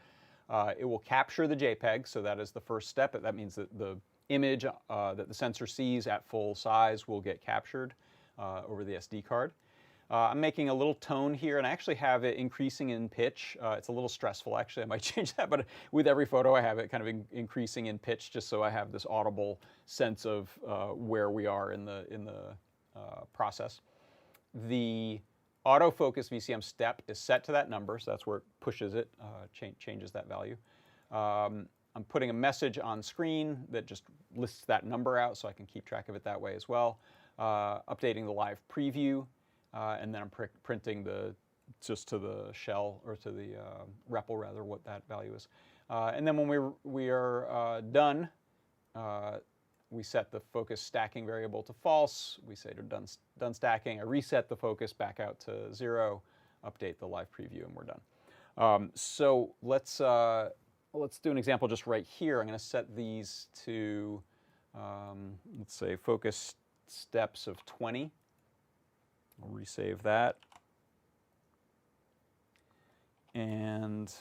It will capture the JPEG, so that is the first step. That means that the image that the sensor sees at full size will get captured over the SD card. I'm making a little tone here, and I actually have it increasing in pitch. It's a little stressful, actually. I might change that, but with every photo I have it kind of increasing in pitch, just so I have this audible sense of where we are in the process. The autofocus VCM step is set to that number, so that's where it pushes it, changes that value. I'm putting a message on screen that just lists that number out, so I can keep track of it that way as well. Updating the live preview, and then I'm printing just to the shell, or to the REPL rather, what that value is. And then when we are done, we set the focus stacking variable to false. We say to done stacking. I reset the focus back out to 0, update the live preview, and we're done. So let's do an example just right here. I'm going to set these to, let's say, focus steps of 20. I'll resave that. And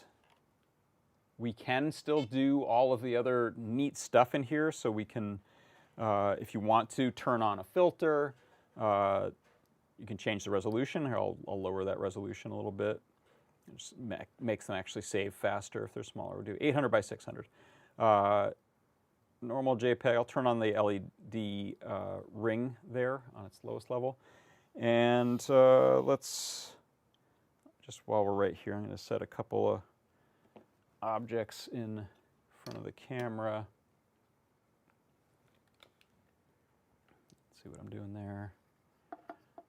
we can still do all of the other neat stuff in here. So we can, if you want to, turn on a filter. You can change the resolution. Here, I'll lower that resolution a little bit. It just makes them actually save faster if they're smaller. We'll do 800 by 600. Normal JPEG, I'll turn on the LED ring there on its lowest level. And let's, just while we're right here, I'm going to set a couple of objects in front of the camera. Let's see what I'm doing there.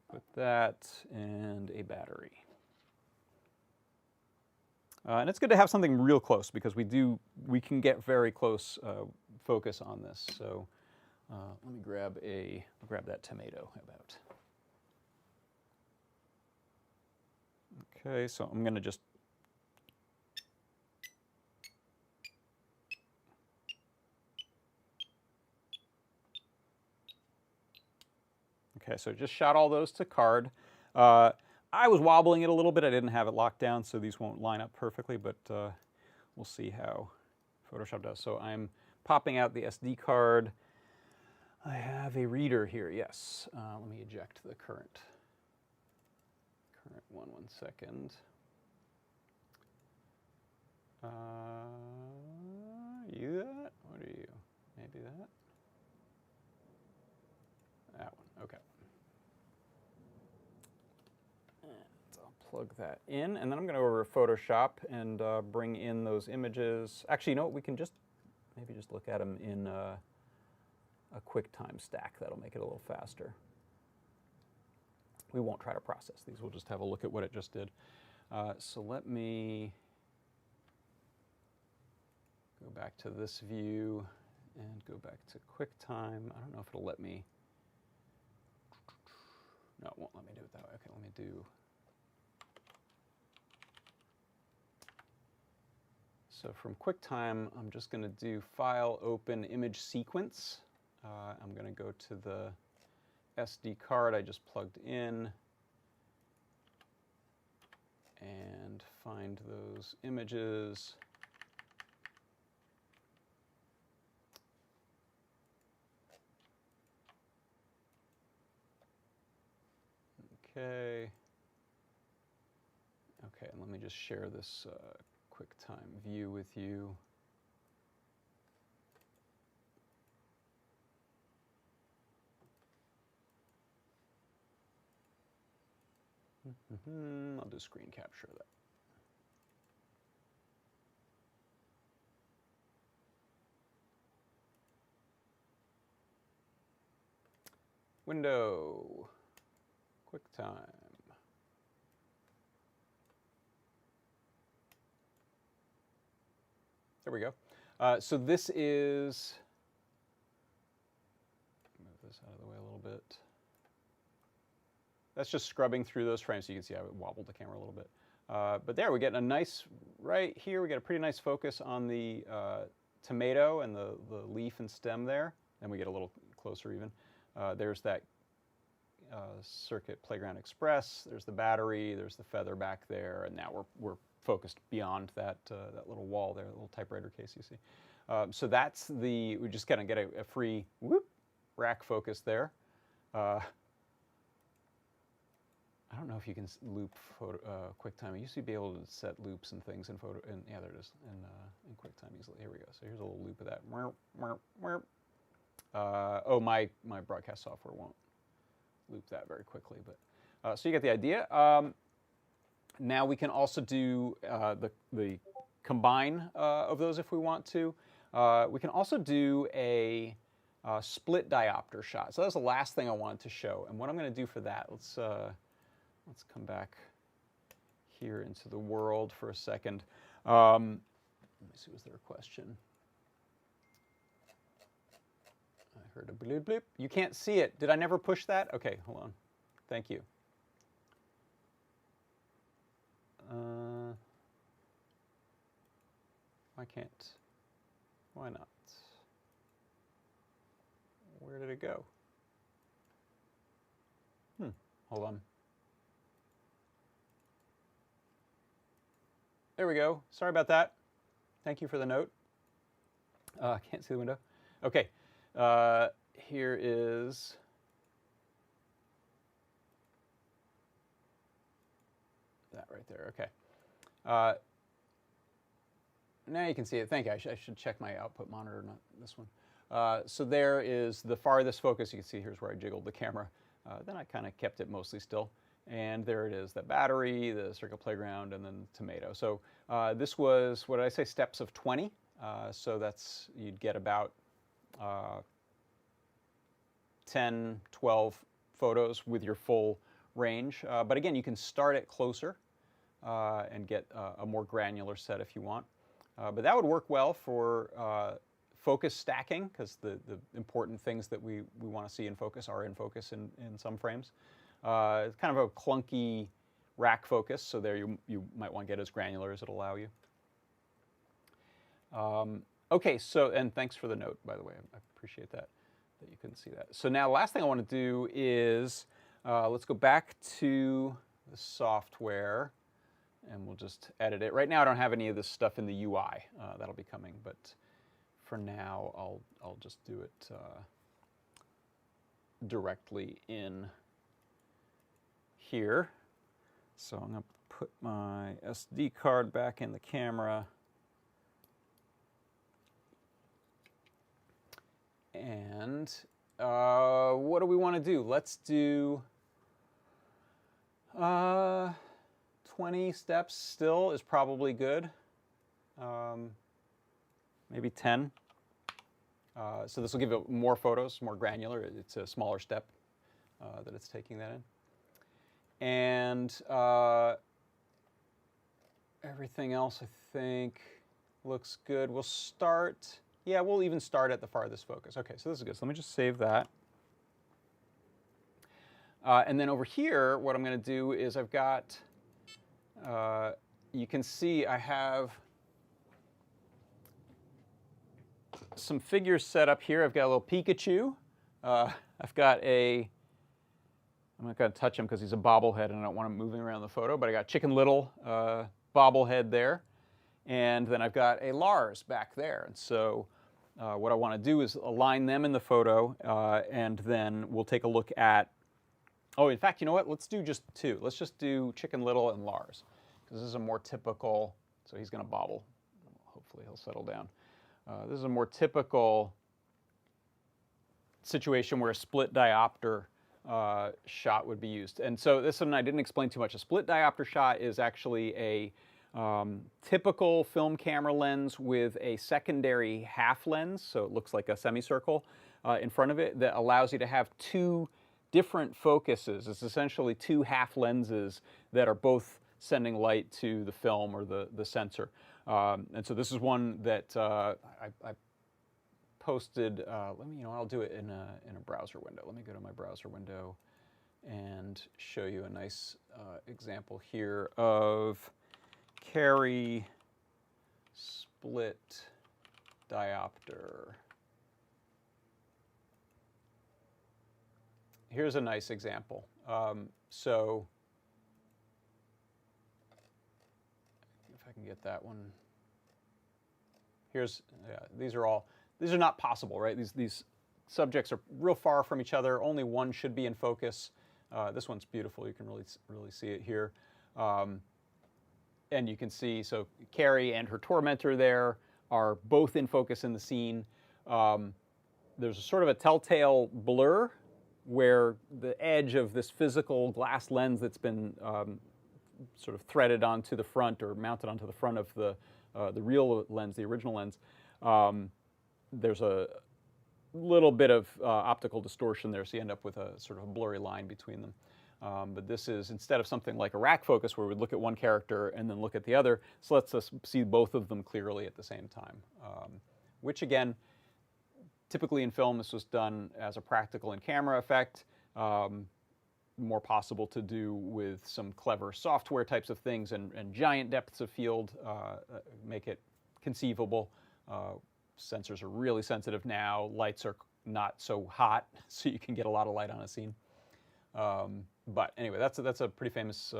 Put that and a battery. And it's good to have something real close, because we can get very close focus on this. So let me grab that tomato. How about? Okay, so I'm going to just just shot all those to card. I was wobbling it a little bit. I didn't have it locked down, so these won't line up perfectly, but we'll see how Photoshop does. So I'm popping out the SD card. I have a reader here, yes. Let me eject the current one. 1 second. You that? What are you? Maybe that? That one, okay. So I'll plug that in, and then I'm going to go over to Photoshop and bring in those images. Actually, you know what? We can maybe just look at them in a QuickTime stack. That'll make it a little faster. We won't try to process these. We'll just have a look at what it just did. So let me go back to this view and go back to QuickTime. I don't know if it'll let me. No, it won't let me do it that way. Okay, let me do. So from QuickTime, I'm just going to do File, Open, Image Sequence. I'm going to go to the SD card I just plugged in and find those images. Okay. Okay, and let me just share this QuickTime view with you. I'll do screen capture of that. Window, QuickTime. There we go. So this is, move this out of the way a little bit. That's just scrubbing through those frames. So you can see I wobbled the camera a little bit. But there, we get a nice, right here, we get a pretty nice focus on the tomato and the leaf and stem there. And we get a little closer even. There's that Circuit Playground Express. There's the battery. There's the feather back there. And now we're focused beyond that little wall there, the little typewriter case you see. So that's we just kind of get a free whoop, rack focus there. I don't know if you can loop QuickTime. I used to be able to set loops and things in yeah, there it is, in QuickTime easily. Here we go. So here's a little loop of that. Oh, my broadcast software won't loop that very quickly, but so you get the idea. Now we can also do the combine of those if we want to. We can also do a split diopter shot. So that's the last thing I wanted to show. And what I'm going to do for that, let's come back here into the world for a second. Let me see, was there a question? I heard a bloop bloop. You can't see it. Did I never push that? Okay, hold on. Thank you. Why can't? Why not? Where did it go? Hold on. There we go. Sorry about that. Thank you for the note. Can't see the window. Okay. Here is that right there. Okay. Now you can see it. Thank you. I should check my output monitor, not this one. So there is the farthest focus. You can see here's where I jiggled the camera. Then I kind of kept it mostly still. And there it is, the battery, the Circuit Playground, and then tomato. So this was, what did I say, steps of 20. So that's, you'd get about 10, 12 photos with your full range. But again, you can start it closer and get a more granular set if you want. But that would work well for focus stacking, because the important things that we want to see in focus are in focus in some frames. It's kind of a clunky rack focus, so there you might want to get as granular as it'll allow you. Okay, so, and thanks for the note, by the way. I appreciate that you couldn't see that. So now the last thing I want to do is, let's go back to the software, and we'll just edit it. Right now I don't have any of this stuff in the UI. That'll be coming, but for now I'll just do it directly in here. So I'm going to put my SD card back in the camera. And what do we want to do? Let's do 20 steps still is probably good. Maybe 10. So this will give it more photos, more granular. It's a smaller step that it's taking that in. And everything else, I think, looks good. We'll start, yeah, we'll even start at the farthest focus. Okay, so this is good. So let me just save that. And then over here, what I'm going to do is I've got, you can see I have some figures set up here. I've got a little Pikachu. I've got I'm not going to touch him because he's a bobblehead and I don't want him moving around the photo, but I got Chicken Little bobblehead there. And then I've got a Lars back there. And so what I want to do is align them in the photo, and then we'll take a look at, oh, in fact, you know what? Let's do just two. Let's just do Chicken Little and Lars, because this is a more typical, so he's going to bobble. Hopefully he'll settle down. This is a more typical situation where a split diopter shot would be used. And so this one I didn't explain too much. A split diopter shot is actually a typical film camera lens with a secondary half lens, so it looks like a semicircle in front of it, that allows you to have two different focuses. It's essentially two half lenses that are both sending light to the film or the sensor. And so this is one that I posted. Let me, I'll do it in a browser window. Let me go to my browser window and show you a nice example here of carry split diopter. Here's a nice example. So if I can get that one. Here's, these are not possible, right? These subjects are real far from each other. Only one should be in focus. This one's beautiful. You can really see it here. And you can see, so Carrie and her tormentor there are both in focus in the scene. There's a sort of a telltale blur where the edge of this physical glass lens that's been sort of threaded onto the front or mounted onto the front of the real lens, the original lens, there's a little bit of optical distortion there, so you end up with a sort of a blurry line between them. But this is, instead of something like a rack focus where we'd look at one character and then look at the other, so lets us see both of them clearly at the same time. Which again, typically in film this was done as a practical in-camera effect. More possible to do with some clever software types of things and giant depths of field make it conceivable. Sensors are really sensitive now. Lights are not so hot, so you can get a lot of light on a scene. But anyway, that's a pretty famous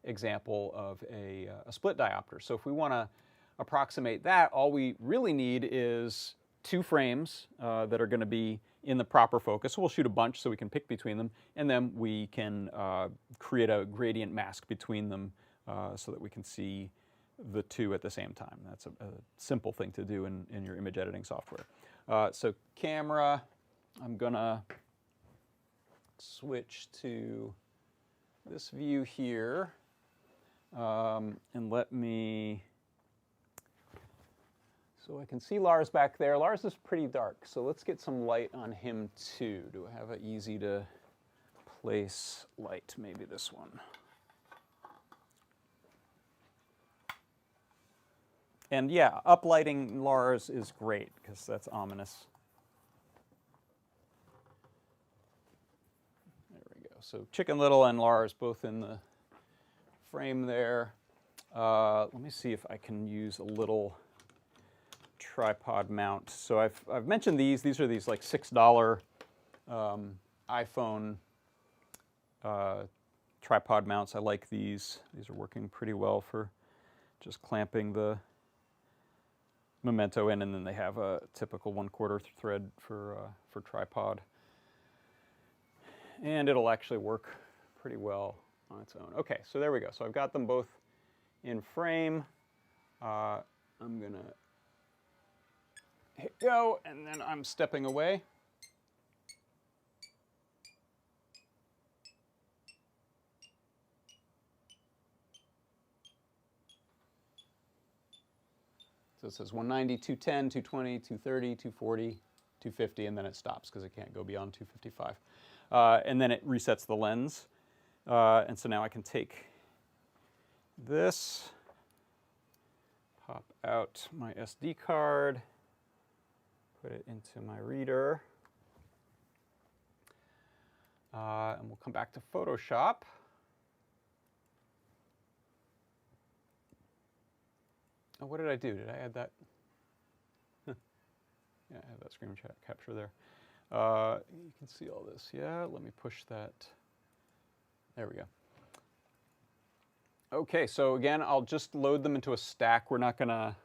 example of a split diopter. So if we want to approximate that, all we really need is 2 frames that are going to be in the proper focus. So we'll shoot a bunch so we can pick between them, and then we can create a gradient mask between them so that we can see the 2 at the same time. That's a simple thing to do in your image editing software. So camera, I'm going to switch to this view here, and let me, so I can see Lars back there. Lars is pretty dark, so let's get some light on him too. Do I have an easy to place light? Maybe this one. And yeah, uplighting Lars is great because that's ominous. There we go. So Chicken Little and Lars both in the frame there. Let me see if I can use a little tripod mount. So I've mentioned these. These are these like $6 iPhone tripod mounts. I like these. These are working pretty well for just clamping the memento in, and then they have a typical 1/4 thread for tripod. And it'll actually work pretty well on its own. Okay, so there we go. So I've got them both in frame. I'm going to hit go, and then I'm stepping away. So it says 190, 210, 220, 230, 240, 250, and then it stops because it can't go beyond 255. And then it resets the lens. And so now I can take this, pop out my SD card, put it into my reader, and we'll come back to Photoshop. Oh, what did I do? Did I add that? Yeah, I have that screen capture there. You can see all this. Yeah, let me push that. There we go. Okay, so again, I'll just load them into a stack. We're not going to,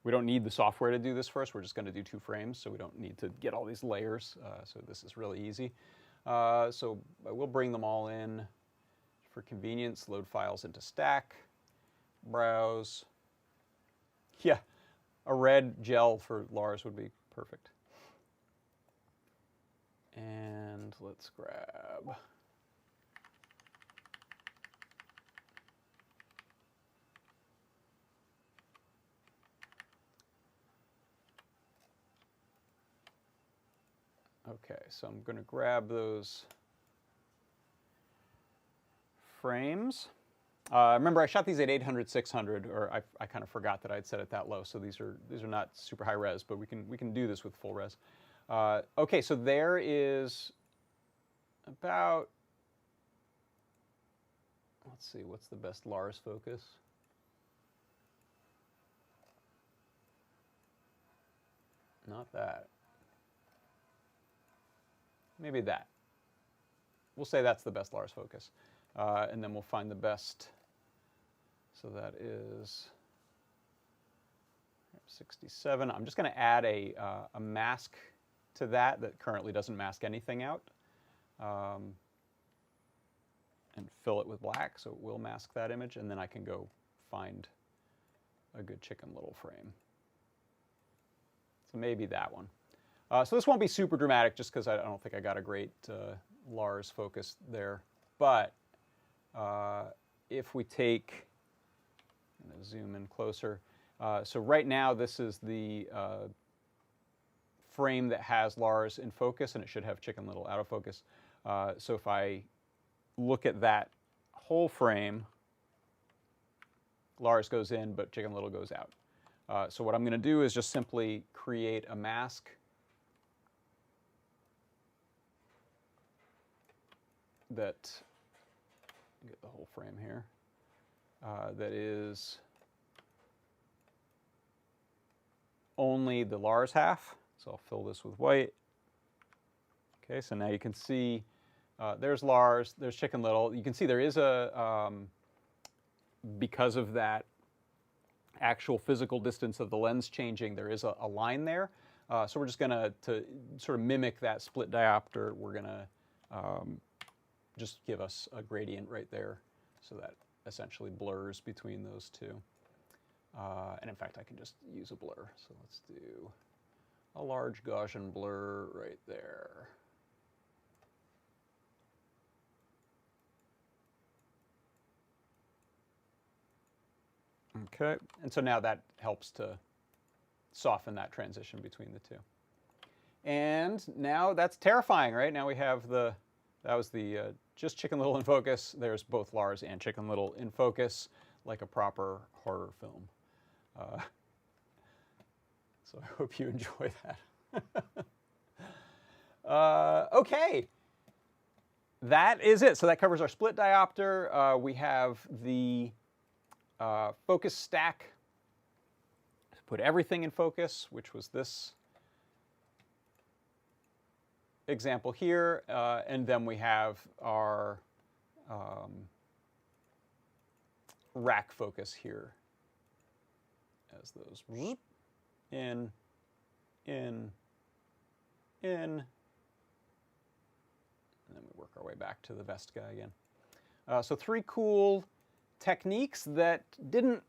we don't need the software to do this first. We're just going to do 2 frames, so we don't need to get all these layers. So this is really easy. So I will bring them all in for convenience. Load files into stack. Browse. Yeah, a red gel for Lars would be perfect. And let's grab. Okay, so I'm going to grab those frames. Remember, I shot these at 800, 600, or I kind of forgot that I'd set it that low. So these are not super high res, but we can do this with full res. Okay, so there is about, let's see, what's the best Lars focus? Not that. Maybe that. We'll say that's the best Lars focus. And then we'll find the best. So that is 67. I'm just going to add a mask to that currently doesn't mask anything out. And fill it with black, so it will mask that image. And then I can go find a good Chicken Little frame. So maybe that one. So this won't be super dramatic just because I don't think I got a great Lars focus there. But if we take, I'm going to zoom in closer. So right now this is the frame that has Lars in focus, and it should have Chicken Little out of focus. So if I look at that whole frame, Lars goes in, but Chicken Little goes out. So what I'm going to do is just simply create a mask that, get the whole frame here, that is only the Lars half. So I'll fill this with white. Okay, so now you can see there's Lars, there's Chicken Little. You can see there is a, because of that actual physical distance of the lens changing, there is a line there. So we're just going to sort of mimic that split diopter. We're going to just give us a gradient right there, so that essentially blurs between those two. And in fact, I can just use a blur. So let's do a large Gaussian blur right there. Okay, and so now that helps to soften that transition between the two. And now that's terrifying, right? Now we have that was the just Chicken Little in focus. There's both Lars and Chicken Little in focus, like a proper horror film. So I hope you enjoy that. Okay, that is it. So that covers our split diopter. We have the focus stack to put everything in focus, which was this example here, and then we have our rack focus here as those in, and then we work our way back to the vest guy again. So three cool techniques that didn't,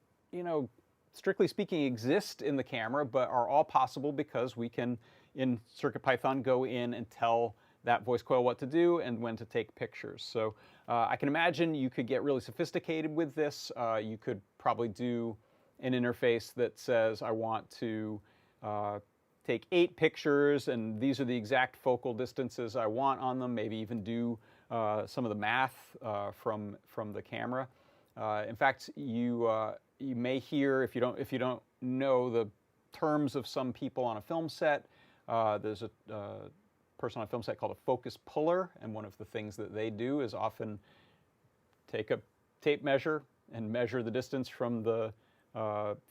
strictly speaking, exist in the camera, but are all possible because we can, in CircuitPython, go in and tell that voice coil what to do and when to take pictures. So I can imagine you could get really sophisticated with this. You could probably do an interface that says, I want to take 8 pictures, and these are the exact focal distances I want on them, maybe even do some of the math from the camera. In fact, you may hear, if you don't know the terms of some people on a film set, there's a person on a film set called a focus puller, and one of the things that they do is often take a tape measure and measure the distance from the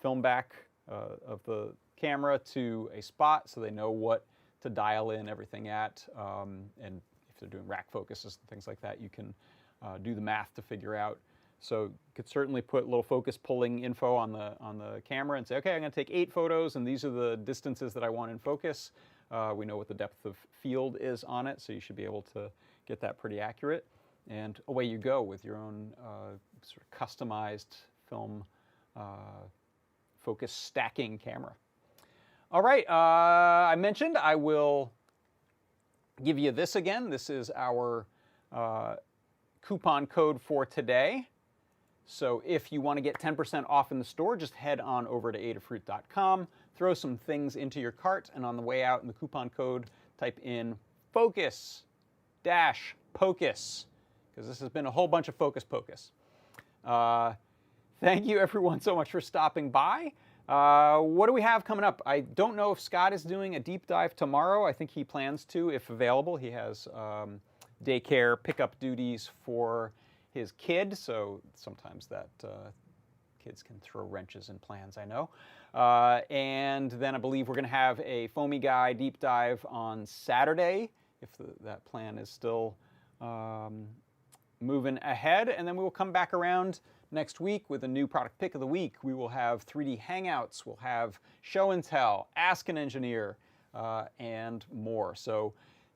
film back of the camera to a spot, so they know what to dial in everything at. And if they're doing rack focuses and things like that, you can do the math to figure out. So you could certainly put a little focus pulling info on the camera and say, okay, I'm going to take 8 photos, and these are the distances that I want in focus. We know what the depth of field is on it, so you should be able to get that pretty accurate. And away you go with your own sort of customized film focus stacking camera. All right, I mentioned I will give you this again. This is our coupon code for today. So if you want to get 10% off in the store, just head on over to adafruit.com, throw some things into your cart, and on the way out in the coupon code, type in focus-pocus, because this has been a whole bunch of focus pocus. Thank you everyone so much for stopping by. What do we have coming up? I don't know if Scott is doing a deep dive tomorrow. I think he plans to, if available. He has daycare pickup duties for his kid, so sometimes that kids can throw wrenches in plans, I know. And then I believe we're going to have a Foamy Guy deep dive on Saturday, if that plan is still moving ahead. And then we will come back around next week with a new product pick of the week. We will have 3D Hangouts, we'll have Show and Tell, Ask an Engineer, and more. So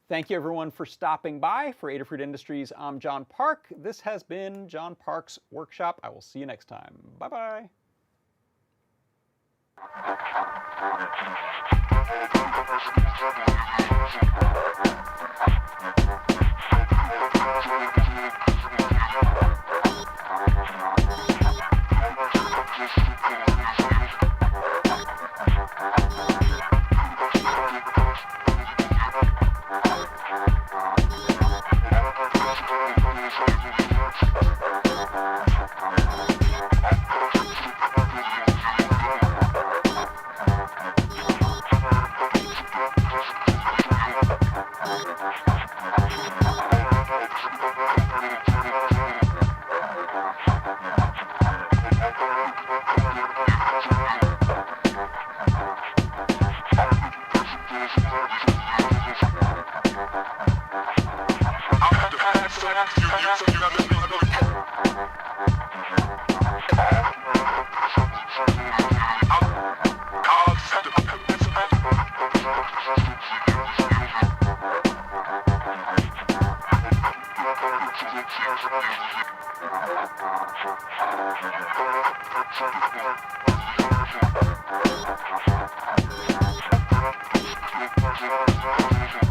thank you everyone for stopping by. For Adafruit Industries, I'm John Park. This has been John Park's Workshop. I will see you next time. Bye-bye. Thank you.